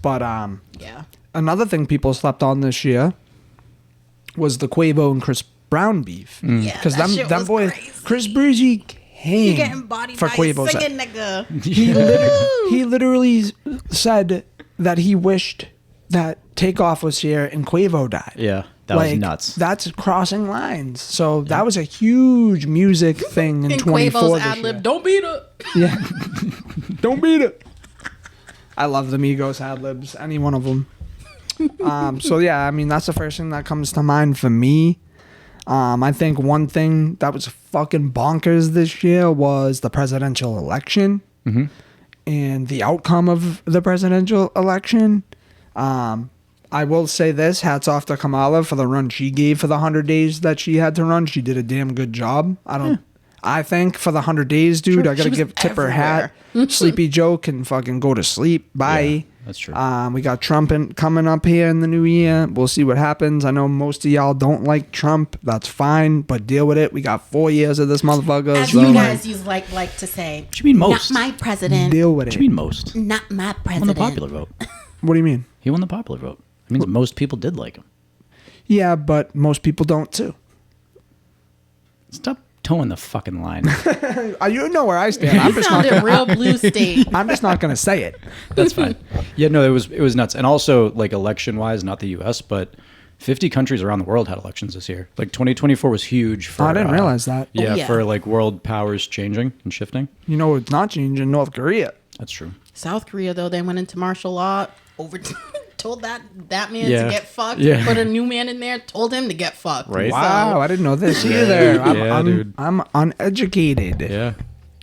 But Yeah. another thing people slept on this year was the Quavo and Chris Brown beef. Yeah, Because that shit them was boys, crazy. Chris Breezy came You getting bodied for by a Quavo's singing nigga. he literally said that he wished that Takeoff was here and Quavo died. Yeah, that was nuts. That's crossing lines. So that was a huge music thing in And 24 Quavo's this ad year. lib, don't beat her. Yeah. Don't beat it. I love the Migos ad libs, any one of them. So yeah, I mean that's the first thing that comes to mind for me. I think one thing that was fucking bonkers this year was the presidential election and the outcome of the presidential election. I will say this, hats off to Kamala for the run she gave for the 100 days that she had to run. She did a damn good job. I think for the 100 days, dude, Sure, I gotta she was give tip her hat. everywhere. Sleepy Joe can fucking go to sleep. Bye. Yeah, that's true. We got Trump coming up here in the new year. We'll see what happens. I know most of y'all don't like Trump. That's fine, but deal with it. We got 4 years of this motherfucker. As So you guys use like to say. What do you mean most? Not my president. deal with What it. do you mean most? He Not my won president. the popular vote. What do you mean? He won the popular vote. It means most people did like him. Yeah, but most people don't too. Stop towing the fucking line. You know where I stand. I'm You just not sounded real blue state. I'm just not gonna say it. That's fine. Yeah, no, it was nuts. And also, like, election-wise, not the U.S., but 50 countries around the world had elections this year. Like, 2024 was huge for... I didn't realize that. Yeah, yeah. for, like, world powers changing and shifting. You know, it's not changing North Korea. That's true. South Korea, though, they went into martial law, told that man Yeah. to get fucked, Yeah. put a new man in there, told him to get fucked. Right. Wow, So, I didn't know this either. Yeah, dude. I'm uneducated. Yeah.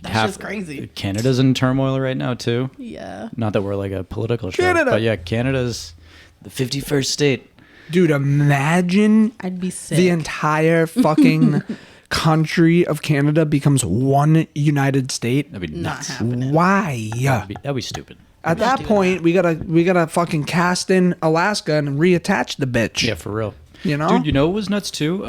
that's just crazy. Canada's in turmoil right now, too. Yeah. Not that we're, like, a political show. Canada. But, yeah, Canada's the 51st state. Dude, imagine I'd be sick. the entire fucking country of Canada becomes one United State. That'd be Not nuts. happening. Why? That'd be stupid. At that doing point, we gotta fucking cast in Alaska and reattach the bitch. Yeah, for real. You know? Dude, you know what was nuts, too?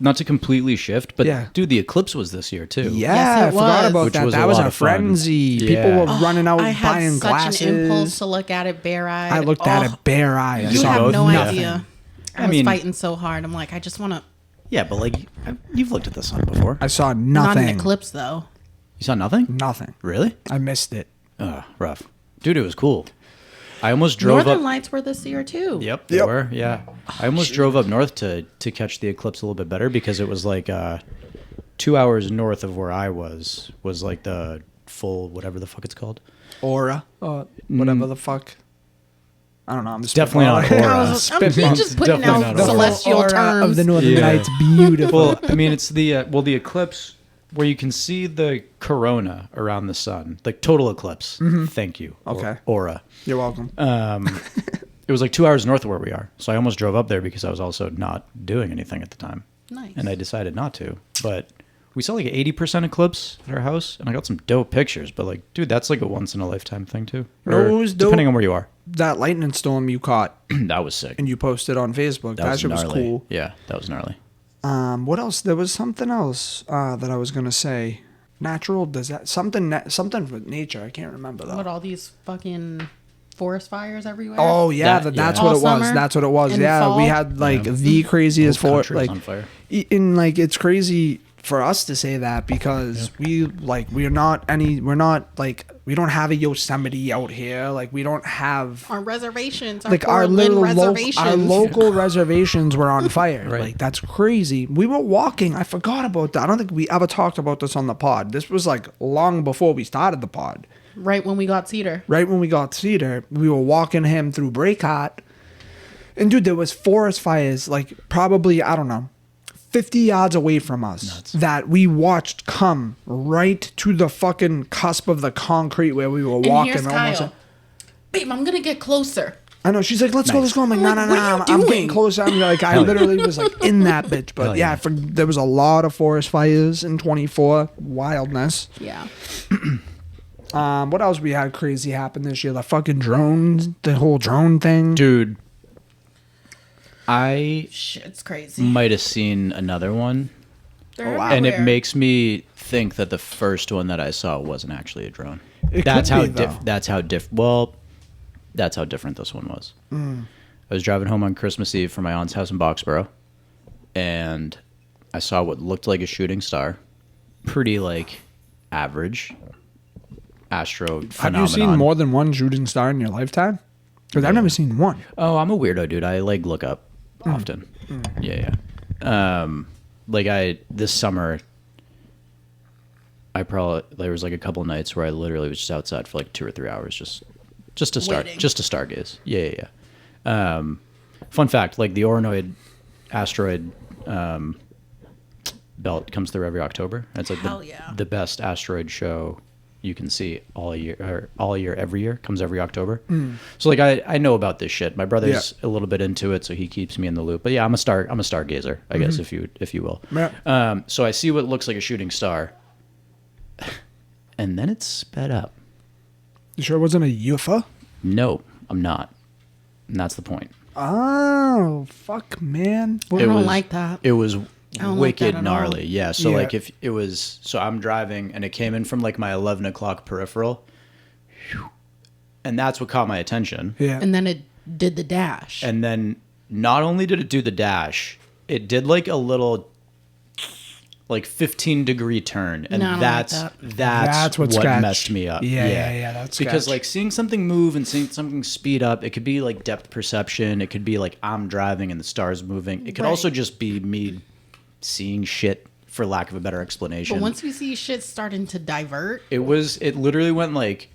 Not to completely shift, but, Yeah. dude, the eclipse was this year, too. Yeah, Yes, it I forgot was. about Which that. was That a was lot a of fun. frenzy. Yeah. People were running out I had buying such glasses. an impulse to look at it bare-eyed. I looked at it bare eye. I You saw have no nothing. idea. I I was mean- fighting so hard. I'm like, I just want to... Yeah, but, like, you've looked at the sun before. I saw Not an nothing. eclipse, though. You saw nothing? Nothing. Really? I missed it. Rough. Dude, it was cool. I almost drove Northern up. Lights were this year, too. Yep, they were. Yeah, I almost drove up north to catch the eclipse a little bit better because it was like 2 hours north of where I was like the full whatever the fuck it's called. Aura. Whatever the fuck. I don't know. I'm just Definitely not spitballing. aura. I'm just putting Definitely out not aura. celestial Aura terms. of the Northern Yeah. Lights. Beautiful. Well, I mean, it's the the eclipse where you can see the corona around the sun, like total eclipse. Thank you. Okay. Aura. You're welcome. It was like 2 hours north of where we are, so I almost drove up there because I was also not doing anything at the time. Nice. And I decided not to. But we saw like an 80% eclipse at our house, and I got some dope pictures. But like, dude, that's like a once in a lifetime thing too. Or Those dope- depending on where you are. That lightning storm you caught That was sick. and you posted on Facebook. That shit was gnarly. cool. Yeah, that was gnarly. What else? There was something else that I was gonna say. Natural something with nature. I can't remember though. What, all these fucking forest fires everywhere? Oh yeah, That- that's yeah. what All it was. summer That's what it was. and Yeah, fall? we had like the craziest Whole forest. country was Like on fire. in like it's crazy for us to say that because we don't have a Yosemite out here. Like we don't have Our reservations, our like our Portland little reservations. our local reservations were on fire. Right. Like that's crazy. We were walking. I forgot about that. I don't think we ever talked about this on the pod. This was like long before we started the pod. Right when we got Cedar. Right when we got Cedar, we were walking him through Braycott. And dude, there was forest fires like probably, I don't know, 50 yards away from us that we watched come right to the fucking cusp of the concrete where we were And walking. here's Kyle. Babe, I'm gonna get closer. I know. She's like, let's go, let's go. I'm like, no, I'm no, like, no. what are you I'm getting doing? closer. I'm like, I literally was like in that bitch. But Hell yeah, yeah. there was a lot of forest fires in 24. Wildness. Yeah. What else we had crazy happen this year? The fucking drones, the whole drone thing. Dude, I Shit, it's crazy. might have seen another one, They're wow. and it everywhere. makes me think that the first one that I saw wasn't actually a drone. It That's could how be, though. that's how that's how different this one was. Mm. I was driving home on Christmas Eve from my aunt's house in Boxborough, and I saw what looked like a shooting star, pretty like average astro Have phenomenon. you seen more than one shooting star in your lifetime? Because I've never seen one. Oh, I'm a weirdo, dude. I like look up often. Yeah. This summer, there was like a couple nights where I literally was just outside for like 2 or 3 hours just to Waiting. stargaze. Yeah. Fun fact, like the Orinoid asteroid belt comes through every October. It's like Hell yeah. the best asteroid show you can see all year, or all year, every year. Comes every October. So like I know about this shit. My brother's a little bit into it, so he keeps me in the loop. But yeah, I'm a stargazer, I guess, if you will. Yeah. So I see what looks like a shooting star, and then it's sped up. You sure it wasn't a UFO? No, I'm not. And that's the point. Oh, fuck, man. I don't like that. It was don't like wicked that at gnarly. all. Yeah. So Yeah. like if it was, so I'm driving and it came in from like my 11 o'clock peripheral, and that's what caught my attention. Yeah. And then it did the dash. And then not only did it do the dash, it did like a little like 15-degree turn, and No, I don't like that's what sketch. messed me up. Yeah, that's because sketch. like seeing something move and seeing something speed up, it could be like depth perception, it could be like I'm driving and the stars moving, it could Right. also just be me seeing shit, for lack of a better explanation. But once you see shit starting to divert, it literally went like,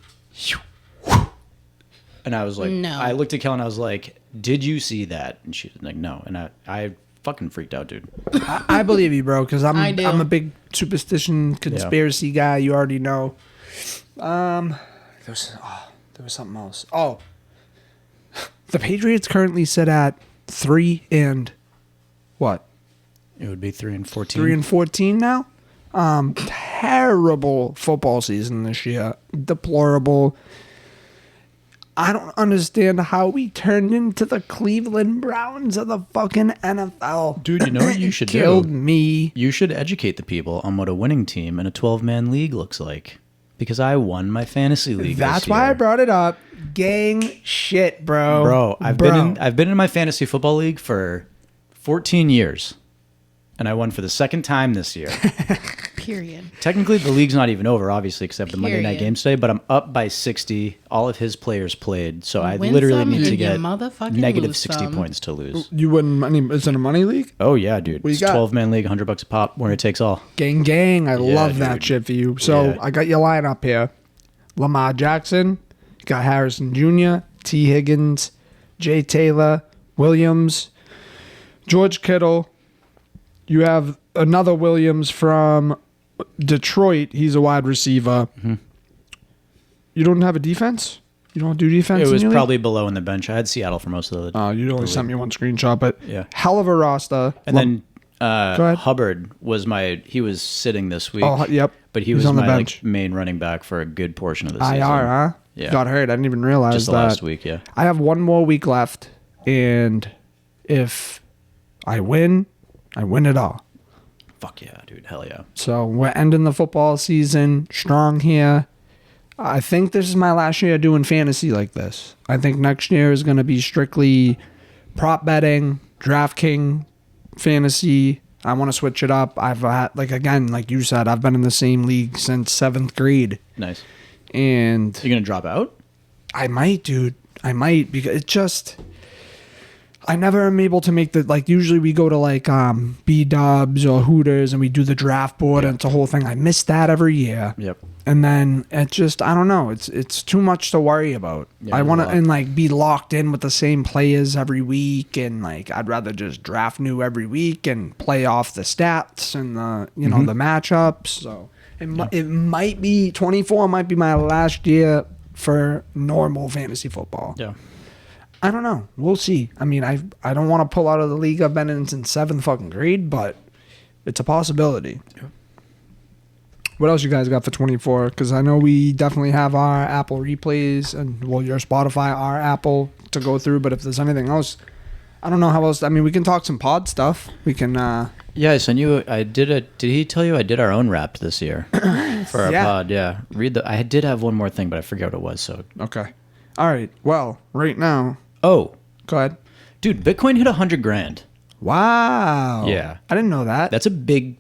and I was like, No. I looked at Kelly and I was like, did you see that? And she was like, no. And I fucking freaked out, dude. I believe you, bro, because I do. I'm a big superstition conspiracy guy. You already know. There was something else. Oh, the Patriots currently sit at 3 and what? It would be 3 and 14. 3 and 14 now. Terrible football season this year. Deplorable. I don't understand how we turned into the Cleveland Browns of the fucking NFL. Dude, you know what you should do? Killed me. You should educate the people on what a winning team in a 12-man league looks like. Because I won my fantasy league. That's this why I year. brought it up. Gang shit, bro. Bro, I've been in my fantasy football league for 14 years. And I won for the second time this year. period. Technically, the league's not even over, obviously, except the Monday night Period. games today. But I'm up by 60. All of his players played, so I Win literally some need to and you get motherfucking negative lose 60 some. points to lose. You wouldn't money. Is it a money league? Oh yeah, dude. What you It's got? 12-man league, $100 a pop, winner takes all. Gang. I love that dude. shit for you. So Yeah. I got your lineup here. Lamar Jackson. You got Harrison Jr., T. Higgins, Jay Taylor, Williams, George Kittle. You have another Williams from Detroit. He's a wide receiver. Mm-hmm. You don't have a defense? You don't do defense? It in was your league? probably below in the bench. I had Seattle for most of the. You only sent me one screenshot, but Yeah. hell of a roster. And then Go ahead. Hubbard was he was sitting this week. Oh, yep. But he He's was on the my bench. main running back for a good portion of the season. IR, huh? Yeah. Got hurt. I didn't even realize Just the that. last week, yeah. I have one more week left, and if I win it all. Fuck yeah, dude. Hell yeah. So we're ending the football season strong here. I think this is my last year doing fantasy like this. I think next year is going to be strictly prop betting, DraftKings, fantasy. I want to switch it up. I've had, like you said, I've been in the same league since 7th grade. Nice. And You gonna drop out? I might, dude. I might, because it just, I never am able to make usually we go to B-Dubs or Hooters and we do the draft board and it's a whole thing. I miss that every year. Yep. And then it just, I don't know. It's too much to worry about. Yeah, I want to, there's a lot. and be locked in with the same players every week. And I'd rather just draft new every week and play off the stats and the, Mm-hmm. the matchups. So it might be 24 might be my last year for normal fantasy football. Yeah. I don't know. We'll see. I mean, I don't want to pull out of the league I've been in since 7th fucking grade, but it's a possibility. Yep. What else you guys got for 24? Because I know we definitely have our Apple replays and, your Spotify, our Apple to go through. But if there's anything else, I don't know how else. I mean, we can talk some pod stuff. We can. Yeah, I sent you. Did he tell you I did our own rap this year for our Yeah. pod? Yeah. I did have one more thing, but I forget what it was. So. Okay. All right. Well, right now. Oh, Go ahead. dude, Bitcoin hit $100,000. Wow. Yeah. I didn't know that. That's a big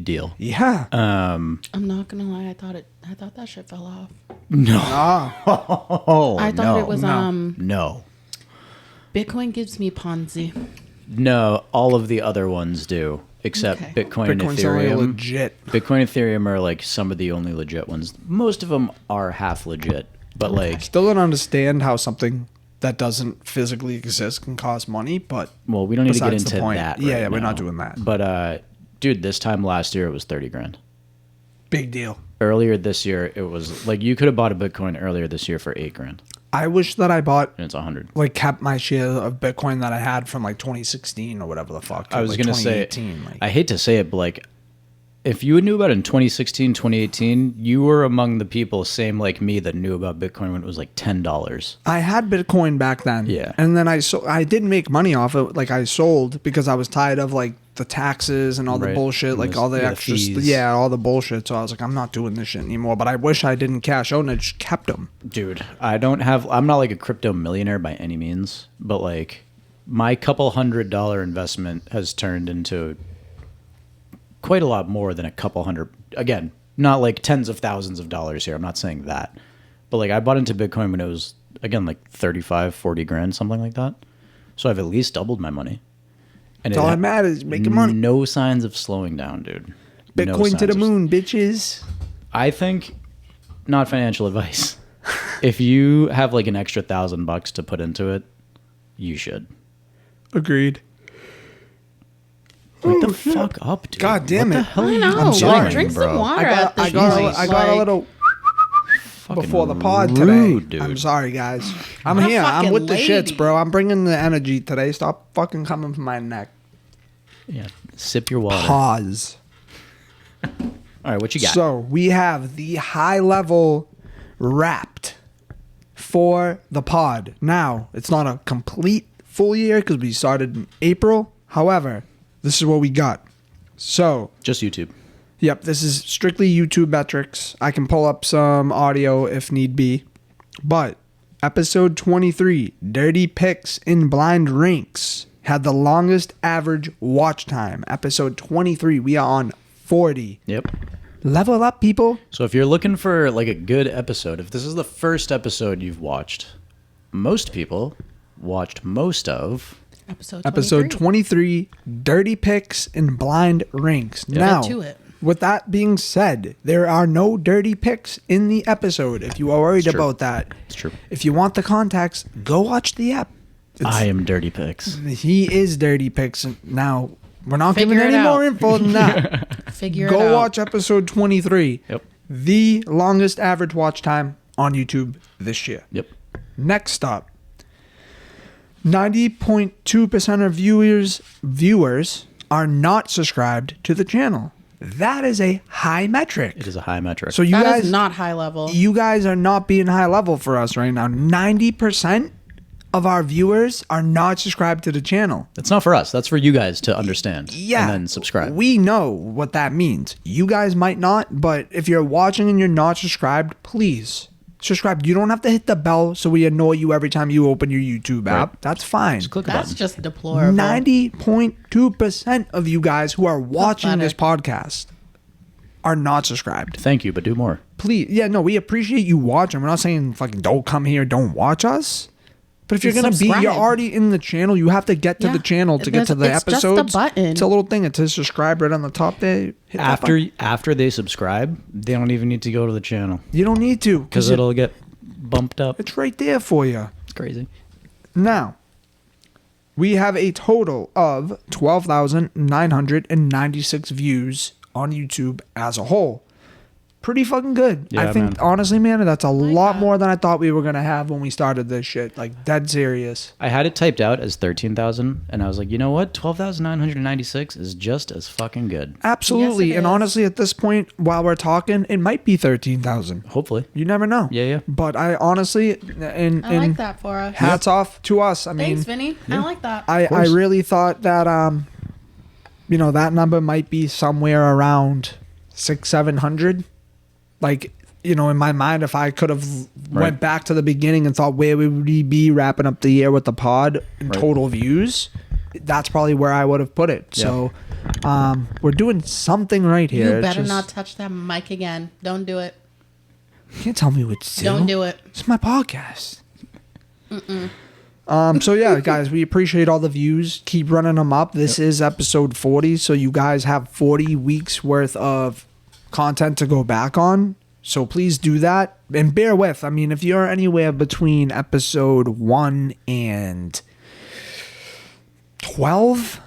deal. Yeah. I'm not gonna lie. I thought that shit fell off. No. Ah. I thought it was No. Bitcoin gives me Ponzi. No, all of the other ones do, except Okay. Bitcoin and Bitcoin's only Ethereum. legit. Bitcoin and Ethereum are some of the only legit ones. Most of them are half legit, but I still don't understand how something that doesn't physically exist can cost money, but well, we don't need to get besides the into point. that. Yeah, right yeah, we're now. not doing that. But dude, this time last year it was $30,000, big deal. earlier this year, it was like you could have bought a Bitcoin earlier this year for $8,000, I wish that I bought and it's 100. like kept my share of Bitcoin that I had from like 2016 or whatever the fuck. I was like gonna say, 2018, like, I hate to say it, but like, if you knew about it in 2016, 2018, you were among the people, same like me, that knew about Bitcoin when it was like $10. I had Bitcoin back then. Yeah. And then I did make money off it. Like I sold because I was tired of like the taxes and all the Right. bullshit, And like all the the extra, fees. yeah, all the bullshit. So I was like, I'm not doing this shit anymore. But I wish I didn't cash out and I just kept them. Dude, I'm not like a crypto millionaire by any means, but like my couple $100 investment has turned into quite a lot more than a couple hundred. Again, not like tens of thousands of dollars here. I'm not saying that. But like I bought into Bitcoin when it was, again, like 35, 40 grand, something like that. So I've at least doubled my money. And That's all that matters, making money. No signs of slowing down, dude. No Bitcoin to the signs of- moon, bitches. I think, not financial advice. If you have like an extra $1,000 to put into it, you should. Agreed. Wake the fuck up, dude. God damn What it. the hell are I you know. I'm sorry, doing, Drink bro? some water I at got, this I got, point. I got a Like, little Fucking before the pod rude, today. dude. I'm sorry, guys. I'm What a here. I'm fucking with the shits, lady. bro. I'm bringing the energy today. Stop fucking coming from my neck. Yeah, sip your water. Pause. All right, what you got? So we have the high level wrapped for the pod. Now, it's not a complete full year because we started in April. However, this is what we got. So, Just YouTube. yep, this is strictly YouTube metrics. I can pull up some audio if need be. But episode 23, Dirty Picks in Blind Ranks, had the longest average watch time. Episode 23, we are on 40. Yep. Level up, people. So if you're looking for like a good episode, if this is the first episode you've watched, most people watched most of. Episode 23, Dirty Picks in Blind Ranks. Yeah. Now, Get to it. with that being said, there are no dirty picks in the episode. If you are worried It's true. about that, It's true. if you want the context, go watch the app. I am Dirty Picks. He is Dirty Picks. Now, we're not Figure giving it any out. more info than that. Figure it Go out. watch episode 23. Yep. The longest average watch time on YouTube this year. Yep. Next up, 90.2% of viewers are not subscribed to the channel. That is a high metric. It is a high metric. So you That guys is not high level. you guys are not being high level for us right now. 90% of our viewers are not subscribed to the channel. That's not for us. That's for you guys to understand. Yeah. And then subscribe. We know what that means. You guys might not, but if you're watching and you're not subscribed, please subscribe. You don't have to hit the bell so we annoy you every time you open your YouTube app. Right. That's fine. Just click a That's button. just deplorable. 90.2% of you guys who are watching Pathetic. this podcast are not subscribed. Thank you, but do more. Please, yeah, no, we appreciate you watching. We're not saying fucking don't come here, don't watch us. But if you're gonna Subscribe. you're already in the channel. You have to get to Yeah. the channel to get to the It's just a episodes. button. It's a little thing. It says subscribe right on the top there. Hit that button. After they subscribe, they don't even need to go to the channel You don't need to because it'll get bumped up. it's right there for you. It's crazy. Now, we have a total of 12,996 views on YouTube as a whole. Pretty fucking good. Yeah, I think, man. honestly, man, that's a lot that. more than I thought we were going to have when we started this shit. Like, dead serious. I had it typed out as 13,000, and I was like, you know what? 12,996 is just as fucking good. Absolutely. Yes, it And is. honestly, at this point, while we're talking, it might be 13,000. Hopefully. You never know. Yeah, yeah. But I honestly, I like that for us. hats off to us. I mean, Thanks, Vinny. I like that. I course. really thought that that number might be somewhere around 600-700. Like, in my mind, if I could have Right. went back to the beginning and thought where would we be wrapping up the year with the pod in Right. total views, that's probably where I would have put it. Yeah. So we're doing something right here. You It's better just- not touch that mic again. Don't do it. You can't tell me what to do. Don't do it. It's my podcast. So yeah, guys, we appreciate all the views. Keep running them up. This is episode 40, so you guys have 40 weeks worth of content to go back on. So please do that and bear with. I mean, if you're anywhere between episode 1 and 12,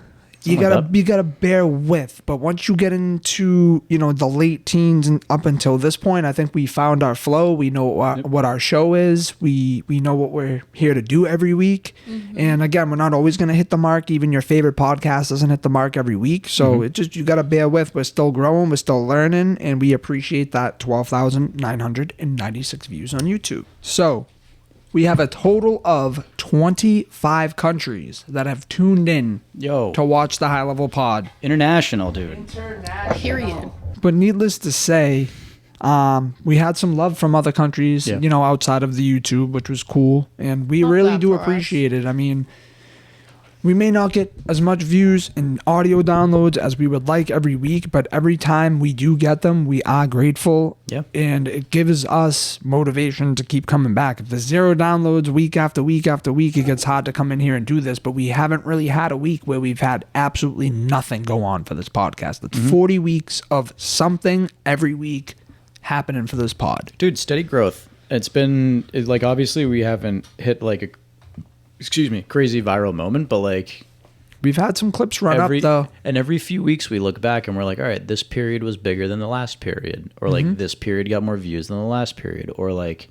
you gotta bear with. But once you get into the late teens and up until this point, I think we found our flow. We know what our show is. We know what we're here to do every week. And again, we're not always gonna hit the mark. Even your favorite podcast doesn't hit the mark every week. So it just, you gotta bear with. We're still growing. We're still learning, and we appreciate that 12,996 views on YouTube. So we have a total of 25 countries that have tuned in to watch the High Level Pod. International, dude. Period. But needless to say, we had some love from other countries, outside of the YouTube, which was cool. And we really do appreciate it. I mean, we may not get as much views and audio downloads as we would like every week, but every time we do get them, we are grateful. Yeah. And it gives us motivation to keep coming back. If there's 0 downloads week after week after week, it gets hard to come in here and do this, but we haven't really had a week where we've had absolutely nothing go on for this podcast. It's 40 weeks of something every week happening for this pod. Dude, steady growth. It's been, like, obviously we haven't hit, like, a crazy viral moment, but like we've had some clips run up though. And every few weeks we look back and we're like, all right, this period was bigger than the last period, or like this period got more views than the last period, or like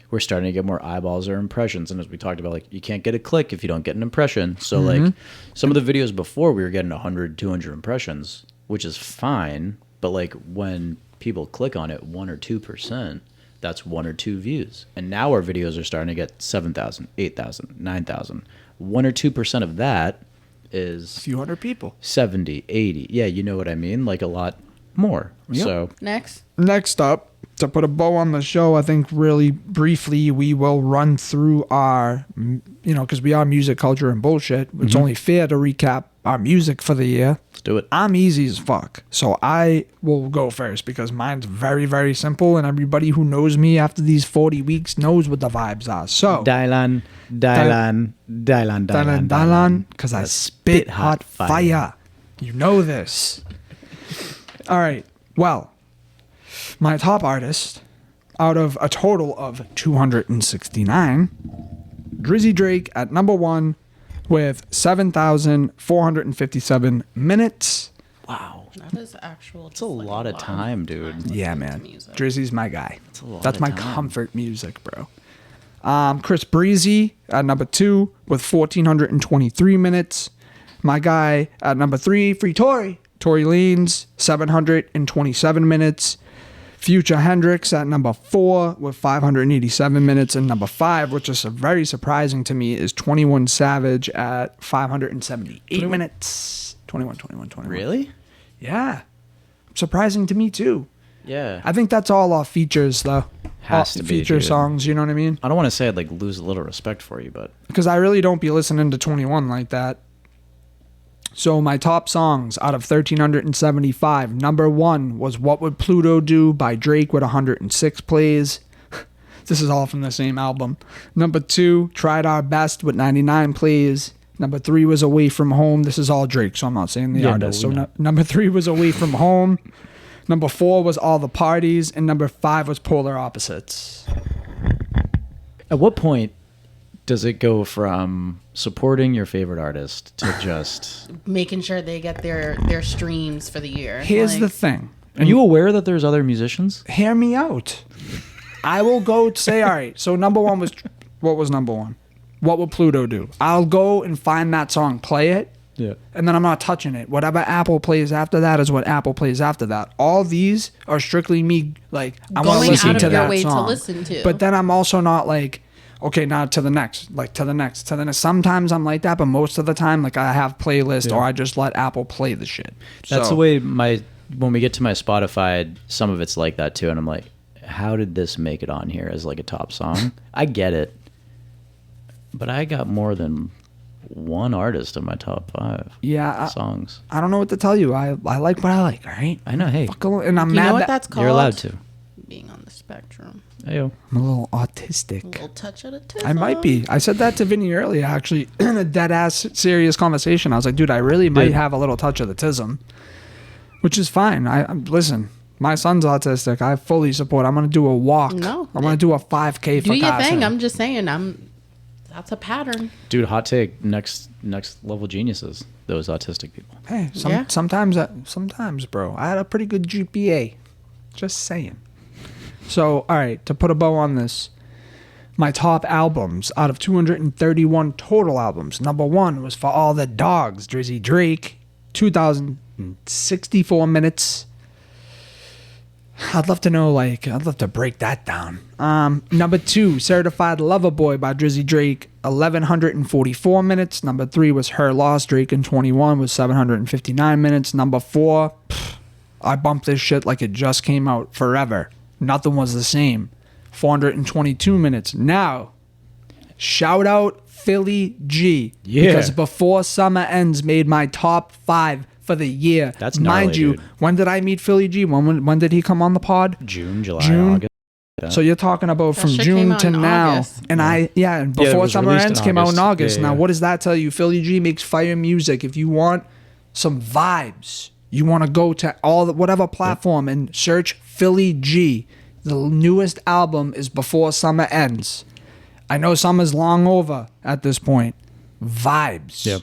we're starting to get more eyeballs or impressions. And as we talked about, like, you can't get a click if you don't get an impression. So like some of the videos before, we were getting 100, 200 impressions, which is fine, but like when people click on it 1 or 2%, that's 1 or 2 views. And now our videos are starting to get 7,000, 8,000, 9,000. 1 or 2% of that is a few hundred people. 70, 80. Yeah, you know what I mean? Like a lot more. Yep. So next up, to put a bow on the show, I think really briefly we will run through our, because we are music, culture, and bullshit. It's only fair to recap our music for the year. Let's do it. I'm easy as fuck, so I will go first because mine's very, very simple, and everybody who knows me after these 40 weeks knows what the vibes are. So Dylan, because I spit hot fire. You know this. All right. Well, my top artist out of a total of 269, Drizzy Drake at number 1 with 7,457 minutes. Wow. That is actual. That's a lot of time, dude. Yeah, man. Drizzy's my guy. That's my comfort music, bro. Chris Breezy at number 2 with 1,423 minutes. My guy at number 3, Free Tory Lanez, 727 minutes. Future Hendrix at number 4 with 587 minutes. And number 5, which is very surprising to me, is 21 Savage at 578 minutes. 21. Really? Yeah. Surprising to me, too. Yeah. I think that's all off features, though. Has to be, feature dude. songs, you know what I mean? I don't want to say I'd like lose a little respect for you, but Because I really don't be listening to 21 like that. So my top songs out of 1,375, number 1 was What Would Pluto Do by Drake with 106 plays. This is all from the same album. Number 2, Tried Our Best with 99 plays. Number 3 was Away From Home. This is all Drake, so I'm not saying the artist. Number 3 was Away From Home. Number 4 was All the Parties. And number 5 was Polar Opposites. at what point does it go from supporting your favorite artist to just making sure they get their streams for the year? Here's the thing. Are you aware that there's other musicians? Hear me out. I will go say, all right, so number 1 was, what was number 1? What Would Pluto Do? I'll go and find that song, play it, Yeah. and then I'm not touching it. Whatever Apple plays after that is what Apple plays after that. All these are strictly me, like, I want to Going listen out of to your that way to song. listen to. But then I'm also not like, okay, now to the next, like to the next, to the next. Sometimes I'm like that, but most of the time, like I have playlist or I just let Apple play the shit. That's So- the way when we get to my Spotify, some of it's like that too, and I'm like, how did this make it on here as like a top song? I get it, but I got more than one artist in my top 5 songs. I don't know what to tell you. I like what I like, all right? I know, hey, And I'm you mad know what that that's called? you're allowed to. Being on the spectrum. Ayo. I'm a little autistic. A little touch of the I might be. I said that to Vinny earlier, actually, in a dead-ass serious conversation. I was like, dude, I really might have a little touch of the tism, which is fine. Listen, my son's autistic. I fully support. I'm going to do a walk. No. I'm going to do a 5K for Do your Carson. thing. I'm just saying. That's a pattern. Dude, hot take. Next level geniuses. Those autistic people. Hey, Yeah. sometimes, bro, I had a pretty good GPA. Just saying. So, all right, to put a bow on this, my top albums out of 231 total albums. Number 1 was For All the Dogs, Drizzy Drake, 2,064 minutes. I'd love to break that down. Number 2, Certified Lover Boy by Drizzy Drake, 1,144 minutes. Number 3 was Her Loss, Drake in 21 with 759 minutes. Number 4, I bumped this shit like it just came out, Forever. Nothing Was the Same, 422 minutes. Now, shout out Philly G. Yeah. Because Before Summer Ends made my top 5 for the year. That's mind gnarly, you. dude. When did I meet Philly G? When did he come on the pod? June, July, June. August. So you're talking about from shit came June out to in now, August. and and it Before was Summer released in Ends came out in August. August. Yeah, Now yeah. what does that tell you? Philly G makes fire music. If you want some vibes, you want to go to whatever platform and search Philly G. The newest album is Before Summer Ends. I know summer's long over at this point. Vibes. Yep.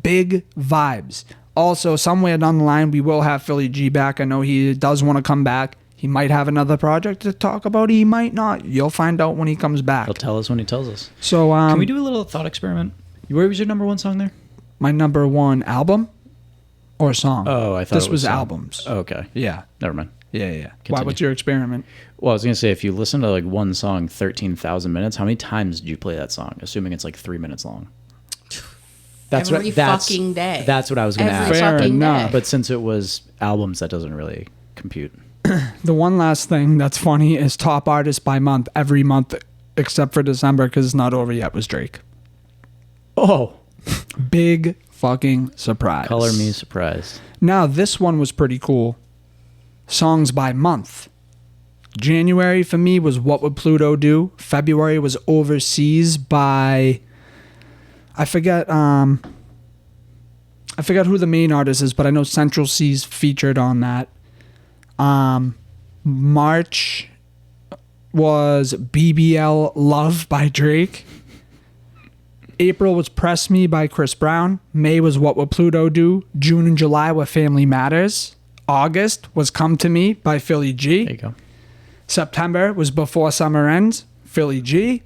Big vibes. Also, somewhere down the line, we will have Philly G back. I know he does want to come back. He might have another project to talk about. He might not. You'll find out when he comes back. He'll tell us when he tells us. So, Can we do a little thought experiment? Where was your number 1 song there? my number 1 album or song? Oh, I thought this it was song. albums. Oh, okay. Yeah. Never mind. Yeah. Why? Continue. What's your experiment? Well, I was going to say, if you listen to like one song 13,000 minutes, how many times did you play that song? Assuming it's like 3 minutes long. Every fucking day. That's what I was going to Every ask. Fair fucking enough. day. But since it was albums, that doesn't really compute. The one last thing that's funny is top artist by month every month except for December because it's not over yet was Drake. Oh, Big fucking surprise. color me surprised. Now, this one was pretty cool. Songs by month. January for me was What Would Pluto Do? February was Overseas by I forget who the main artist is, but I know Central C's featured on that. March was BBL Love by Drake. April was Press Me by Chris Brown. May was What Would Pluto Do? June and July were Family Matters. August was Come to Me by Philly G. There you go. September was Before Summer Ends, Philly G.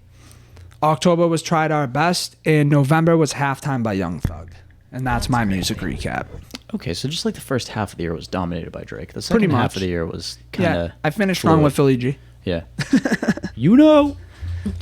October was Tried Our Best. And November was Halftime by Young Thug. And that's my music recap. Okay, so just like the first half of the year was dominated by Drake. The Pretty second half much. of the year was kind Yeah, of I finished strong with Philly G. Yeah. You know.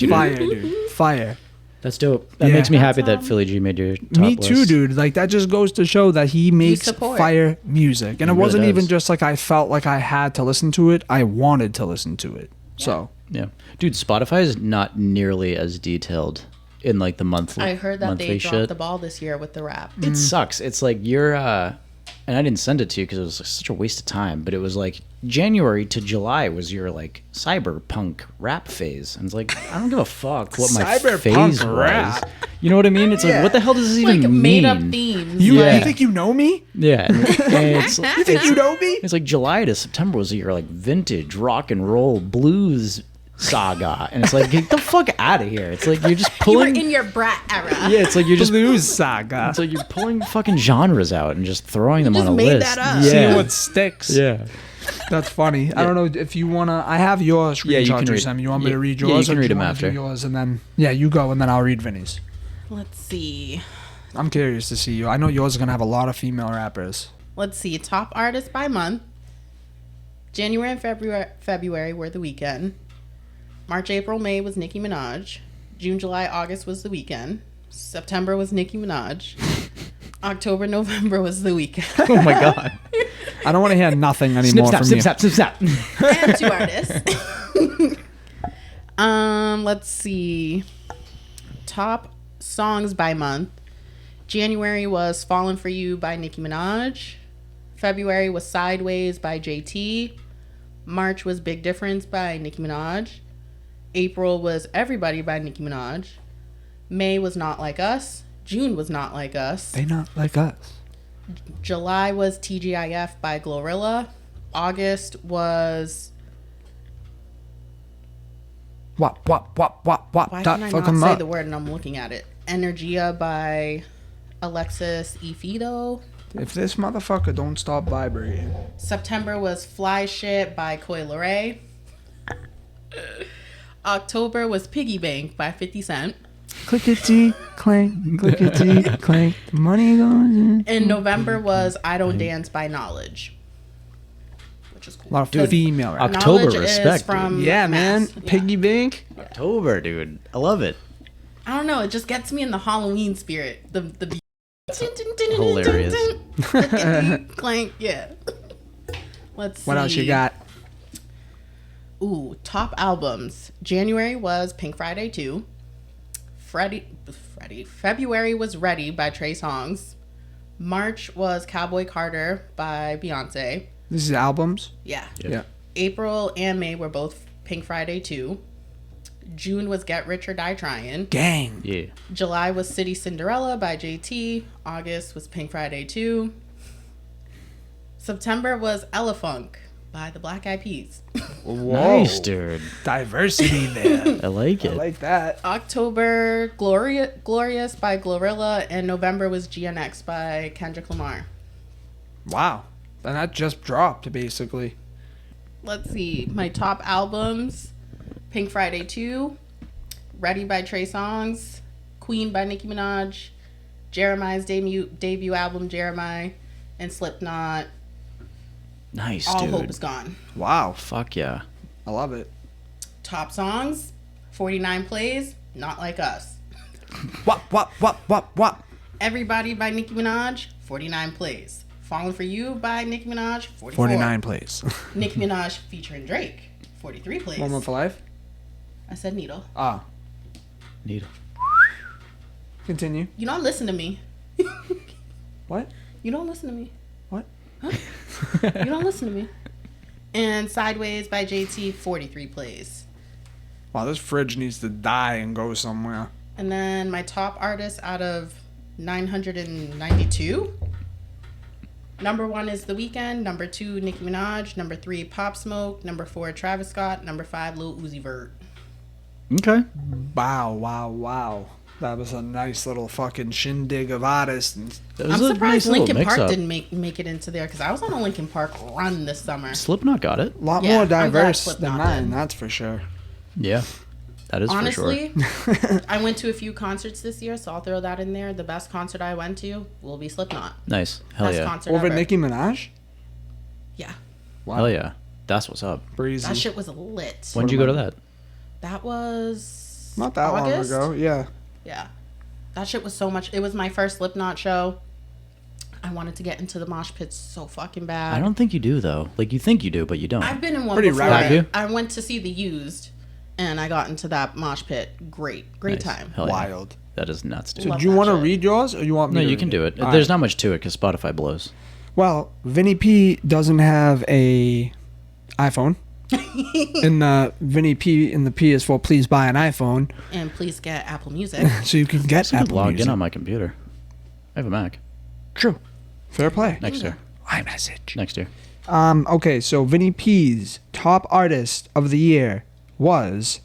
Fire, dude. Fire. That's dope. That Yeah. makes me happy That's, that Philly G made your top Me too, list. dude. Like, that just goes to show that he makes support. fire music. And He it wasn't really even does. just like I felt like I had to listen to it. I wanted to listen to it. So, Yeah. Dude, Spotify is not nearly as detailed in like the monthly I heard that monthly they shit. dropped the ball this year with the rap. It sucks. It's like you're and I didn't send it to you because it was like such a waste of time, but it was like January to July was your like cyberpunk rap phase. And it's like, I don't give a fuck what my Cyberpunk phase rap. was. You know what I mean? It's like, what the hell does this even Like mean? made up themes. you Yeah. think you know me? Yeah. And it's, You think you know me? it's like July to September was your like vintage rock and roll blues saga. And it's like, get the fuck out of here. It's like you're just You were pulling. in your brat era. Yeah, it's like you're just Blues saga. It's like you're pulling fucking genres out and just throwing them just on a made list. that up. Yeah. See what sticks. Yeah. That's funny. I don't know if you wanna. I have your screenshots Yeah, you can you read- sent me. You want me to read yeah, yours? you can or do read them wanna after. do yours and then you go and then I'll read Vinny's. Let's see. I'm curious to see you. I know yours is gonna have a lot of female rappers. Let's see. Top artists by month. January and February were The Weeknd. March, April, May was Nicki Minaj. June, July, August was The Weeknd. September was Nicki Minaj. October, November was The Weeknd. Oh my god. I don't want to hear nothing Snip anymore snap, from snip you. snap, snip snap. I have 2 artists. Let's see. Top songs by month. January was Fallen for You by Nicki Minaj. February was Sideways by JT. March was Big Difference by Nicki Minaj. April was Everybody by Nicki Minaj. May was Not Like Us. June was Not Like Us. They not like us. July was TGIF by Glorilla. August was What? Why That can I fuck not 'em say up. the word and I'm looking at it? Energia by Alexis Efido. If this motherfucker don't stop vibrating. September was Fly Shit by Coi Leray. October was Piggy Bank by 50 Cent. Clickety clank, clickety clank. The money goes in. And November was I Don't Dance by Knowledge. Which is cool. A lot of female rap. October Knowledge respect, is from Yeah, man. Mass. Yeah. Piggy bank. October, dude. I love it. I don't know. It just gets me in the Halloween spirit. The Hilarious. Clank. Yeah. Let's see. What else you got? Ooh, top albums. January was Pink Friday 2. February was Ready by Trey Songz. March was Cowboy Carter by Beyonce. This is albums. Yeah. Yeah. April and May were both Pink Friday 2. June was Get Rich or Die Trying. Gang. Yeah. July was City Cinderella by JT. August was Pink Friday 2. September was Elefunk by the Black Eyed Peas. Whoa. Nice, dude. Diversity there. I like I it. like that. October, Glorious by Glorilla. And November was GNX by Kendrick Lamar. Wow. And that just dropped, basically. Let's see. My top albums. Pink Friday 2. Ready by Trey Songz. Queen by Nicki Minaj. Jeremiah's debut album, Jeremiah. And Slipknot. Nice, All dude. Hope Is Gone. Wow. Fuck yeah. I love it. Top songs. 49 plays. Not Like Us. What? Everybody by Nicki Minaj. 49 plays. Falling for You by Nicki Minaj. 44. 49 plays. Nicki Minaj featuring Drake. 43 plays. One More for Life? I said needle. Ah. Needle. Continue. You don't listen to me. What? You don't listen to me. What? You don't listen to me. And Sideways by JT, 43 plays. Wow, this fridge needs to die and go somewhere. And then my top artists out of 992. Number 1 is The Weeknd. Number 2, Nicki Minaj. Number 3, Pop Smoke. Number 4, Travis Scott. Number 5, Lil Uzi Vert. Okay. Wow. That was a nice little fucking shindig of artists. And That was I'm a surprised nice little Linkin Park mix-up. didn't make it into there because I was on a Linkin Park run this summer. Slipknot got it. a lot Yeah, more I'm glad diverse than Slipknot mine, did. that's for sure. Yeah. That is Honestly, for sure. I went to a few concerts this year, so I'll throw that in there. The best concert I went to will be Slipknot. Nice. Hell Best yeah. concert Over ever. Nicki Minaj? Yeah, Wow. Hell yeah. That's what's up. Breezy. that shit was lit. When'd you go to that? That was Not that August? long ago, yeah. Yeah, that shit was so much. It was my first Slipknot show. I wanted to get into the mosh pits so fucking bad. I don't think you do, though. Like, you think you do, but you don't. I've been in one Pretty before. rad. Have you? I went to see The Used, and I got into that mosh pit. Great Nice. time. Hell yeah. Wild. That is nuts, dude. So Love do you that want to shit. read yours, or you want me No, to you read can do it. All There's right. not much to it because Spotify blows. Well, Vinnie P doesn't have a iPhone. And the Vinnie P in the P is for please buy an iPhone, And please get Apple Music. so you can get I Apple log Music. in on my computer. I have a Mac. True. Fair play. Next year. iMessage. Next year. Okay, so Vinnie P's top artist of the year was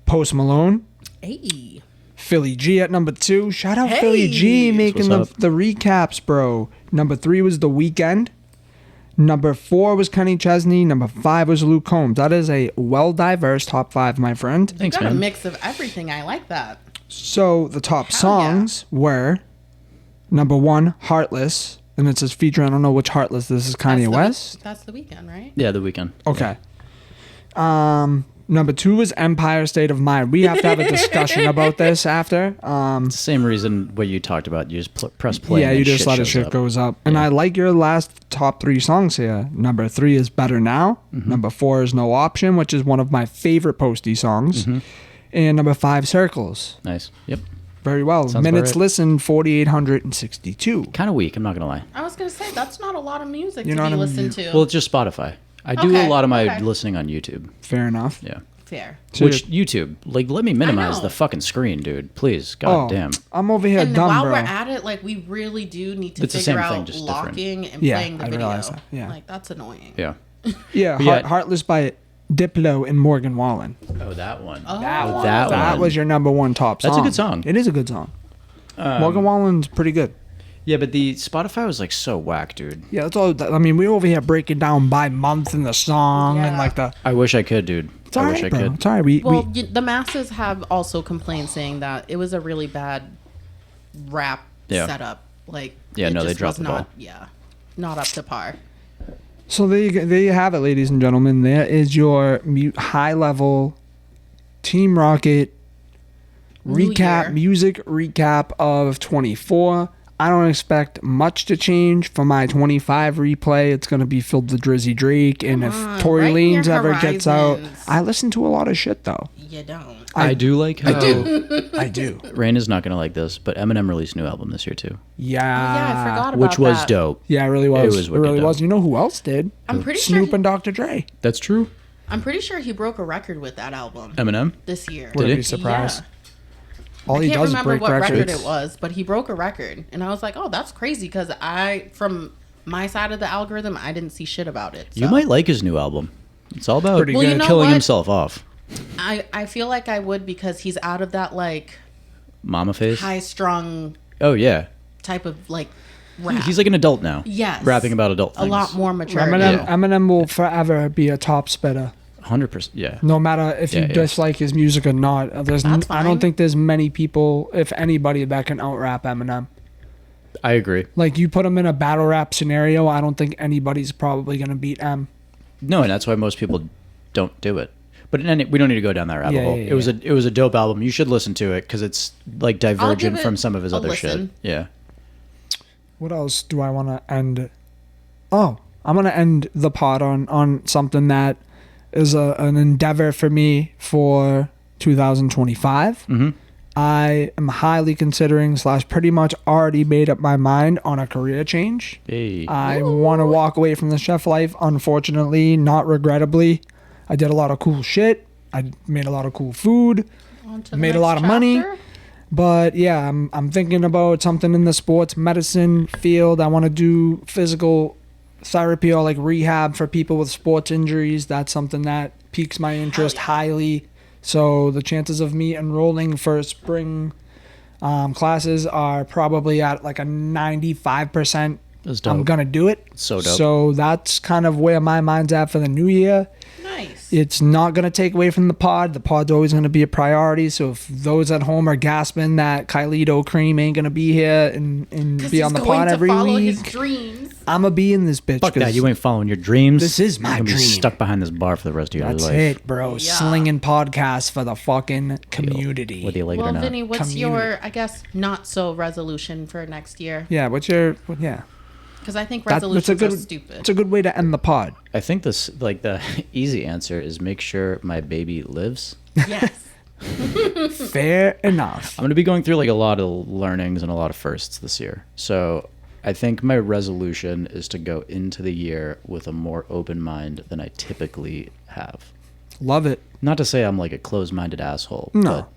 Post Malone, Hey. Philly G at number 2. Shout out Hey! Philly G making What's up? the recaps, bro. Number 3 was The Weeknd. Number 4 was Kenny Chesney. Number 5 was Luke Combs. That is a well-diverse top 5, my friend. Thanks, You got a man. mix of everything. I like that. So the top Hell songs were number 1, Heartless. And it says feature, I don't know which Heartless. This is Kanye West. That's The Weeknd, right? Yeah, the weekend. Okay. Number 2 is Empire State of Mind. We have to have a discussion about this after. It's the same reason what you talked about. You just press play. Yeah, and you then just let it shows shit up. goes up. And Yeah. I like your last top 3 songs here. Number 3 is Better Now. Mm-hmm. Number 4 is No Option, which is one of my favorite Posty songs. Mm-hmm. And number 5, Circles. Nice. Yep. Very well. Sounds Minutes about right. listened, 4,862. Kind of weak. I'm not gonna lie. I was gonna say that's not a lot of music You to know be what I listened mean? to. Well, it's just Spotify. I do Okay, a lot of my okay. listening on YouTube. Fair enough. Yeah. Fair. So Which YouTube? Like, let me minimize know. the fucking screen, dude. Please. God damn. I'm over here And dumb, while bro. we're at it, like we really do need to It's the figure same thing, out just different. locking and Yeah, playing the I video. realize that, yeah. Like that's annoying. Yeah. Yeah, But yeah. Heartless by Diplo and Morgan Wallen. Oh, that one. Oh. That one. That That one. was your number one top song. That's a good song. It is a good song. Morgan Wallen's pretty good. Yeah, but the Spotify was like so whack, dude. Yeah, that's all. I mean, we over here breaking down by month in the song and Yeah. like the. I wish I could, dude. It's all I wish right, I bro. could. It's all right. Well, the masses have also complained, saying that it was a really bad rap Yeah. setup. Like, Yeah, it no, they just dropped was the ball. not, yeah, not up to par. So there you have it, ladies and gentlemen. There is your high-level Team Rocket New recap, year. music recap of 24. I don't expect much to change for my 25 replay. It's going to be filled with Drizzy Drake. And if on, Tory brighten your Lanez ever gets out, horizons. I listen to a lot of shit, though. You don't. I do like how I do. Raina's not gonna like this, but Eminem released a new album this year too, Yeah. Yeah, I forgot about which was that. dope. Yeah, it really was. It was It wicked really dope. was. You know who else did? I'm pretty sure. Snoop and Dr. Dre. That's true. I'm pretty sure he broke a record with that album Eminem. this year. Wouldn't he? be surprised. Yeah. All I he can't does is remember break what record records. it was, but he broke a record, and I was like, "Oh, that's crazy!" Because from my side of the algorithm, I didn't see shit about it. You so. might like his new album. It's all about Pretty Well, you know killing what? himself off. I feel like I would because he's out of that like Mama face. high strung Oh yeah, type of like rap. he's like an adult now. Yes. rapping about adult things. a lot more mature. Eminem, Yeah. Eminem will forever be a top spitter. 100%. Yeah. No matter if you Yeah, yeah. dislike his music or not. That's I don't fine. think there's many people, if anybody, that can out rap Eminem. I agree. Like you put him in a battle rap scenario, I don't think anybody's probably gonna beat M. No, and that's why most people don't do it. But we don't need to go down that rabbit Yeah, hole. yeah, It was a dope album. You should listen to it because it's like divergent give from it some of his a other shit. listen. Yeah. What else do I want to end? Oh, I'm gonna end the pod on something that is an endeavor for me for 2025. Mm-hmm. I am highly considering / pretty much already made up my mind on a career change. Hey. I want to walk away from the chef life. Unfortunately, not regrettably. I did a lot of cool shit. I made a lot of cool food. On to the Made a next lot of money. chapter. But yeah, I'm thinking about something in the sports medicine field. I want to do physical therapy or like rehab for people with sports injuries. That's something that piques my interest yeah. highly. So the chances of me enrolling for spring classes are probably at like a 95%. That's dope. I'm gonna do it. So dope. So that's kind of where my mind's at for the new year. Nice. It's not going to take away from the pod. The pod's always going to be a priority. So if those at home are gasping that Kylito Cream ain't going to be here and be on the pod every follow his week, dreams. I'm going to be in this bitch. Fuck that. 'cause You ain't following your dreams. This is my You're gonna be dream. stuck behind this bar for the rest of your That's life. it, bro. Yeah. Slinging podcasts for the fucking community. Whether you like it or Well, not. Vinny, what's Community. your, I guess, not so resolution for next year? Yeah, what's your... Yeah. Because I think That's resolutions a good, are stupid. it's a good way to end the pod. I think this, like, the easy answer is make sure my baby lives. Yes. Fair enough. I'm going to be going through, like, a lot of learnings and a lot of firsts this year. So I think my resolution is to go into the year with a more open mind than I typically have. Love it. Not to say I'm, like, a closed-minded asshole. No. But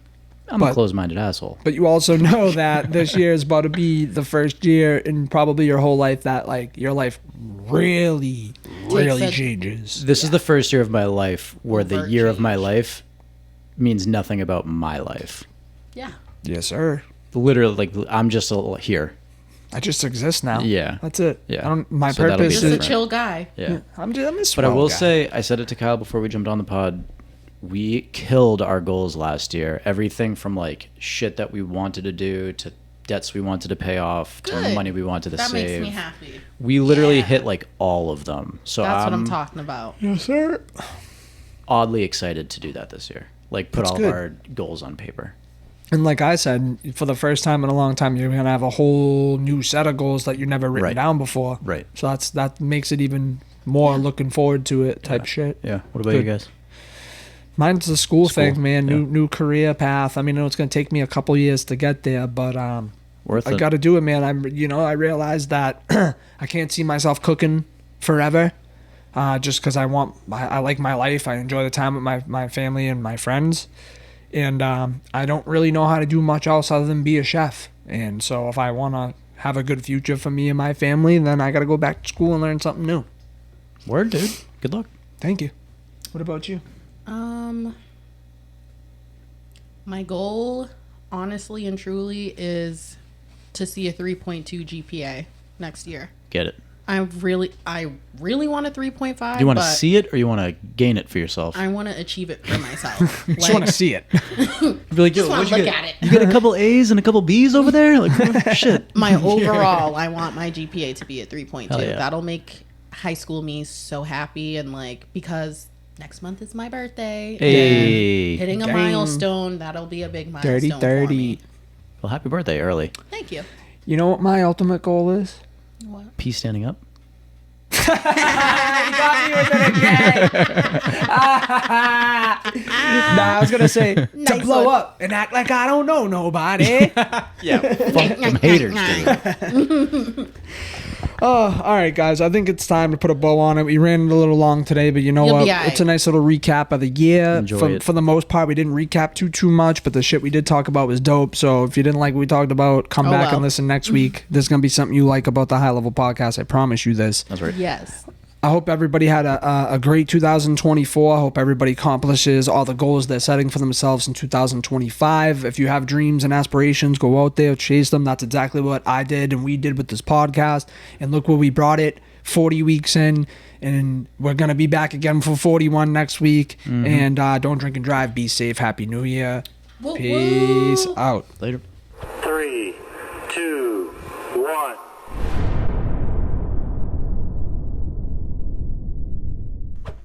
I'm a But- closed-minded asshole. But you also know that this year is about to be the first year in probably your whole life that like your life really a- changes. This is the first year of my life where the Overt year of my change. life means nothing about my life. Yeah. Yes, sir. Literally, like, I'm just here. I just exist now. Yeah. That's it. Yeah. I don't, my So that'll be purpose Just is. a different. chill guy. Yeah. I'm a But I swell will guy. say, I said it to Kyle before we jumped on the pod. We killed our goals last year. Everything from like shit that we wanted to do to debts we wanted to pay off to Good. money we wanted to That save. makes me happy. We literally Yeah. hit like all of them. So That's what I'm I'm talking about. Yes, sir. oddly excited to do that this year. Like put That's all good. of our goals on paper. And like I said, for the first time in a long time, you're gonna have a whole new set of goals that you've never written Right. down before. Right. So that makes it even more looking forward to it type shit. Yeah. What about Good. you guys? Mine's the school School, thing, man. yeah. New career path. I mean, I know it's gonna take me a couple years to get there, but Worth I it. got to do it, man. I realized that I can't see myself cooking forever, just because I like my life. I enjoy the time with my family and my friends, and I don't really know how to do much else other than be a chef. And so, if I want to have a good future for me and my family, then I got to go back to school and learn something new. Word, dude. Good luck. Thank you. What about you? My goal, honestly and truly, is to see a 3.2 GPA next year. Get it. I really want a 3.5. Do you want to see it or you want to gain it for yourself? I want to achieve it for myself. Just want to see it. Be like, just yo, want what'd to you look get? at it. You get a couple A's and a couple B's over there? Like, oh, shit. My overall, I want my GPA to be at 3.2. Hell yeah. That'll make high school me so happy, and like, because next month is my birthday. Hey. And hitting a Dang. milestone, that'll be a big milestone Dirty for 30. me. Well, happy birthday early. Thank you. You know what my ultimate goal is? What? P standing up. You got me with it again. Nah, I was gonna say to Nice blow one. up and act like I don't know nobody. Yeah. Fuck them haters, dude. Oh, all right, guys. I think it's time to put a bow on it. We ran it a little long today, but you know You'll what? be all right. It's a nice little recap of the year. Enjoy it. For the most part, we didn't recap too much, but the shit we did talk about was dope. So if you didn't like what we talked about, come Oh, back well. and listen next week. There's gonna be something you like about the High Level Podcast. I promise you this. That's right. Yes. I hope everybody had a great 2024. I hope everybody accomplishes all the goals they're setting for themselves in 2025. If you have dreams and aspirations, go out there, chase them. That's exactly what I did and we did with this podcast. And look where we brought it 40 weeks in. And we're going to be back again for 41 next week. And don't drink and drive. Be safe. Happy New Year. Woo, Peace woo. out. Later. 3,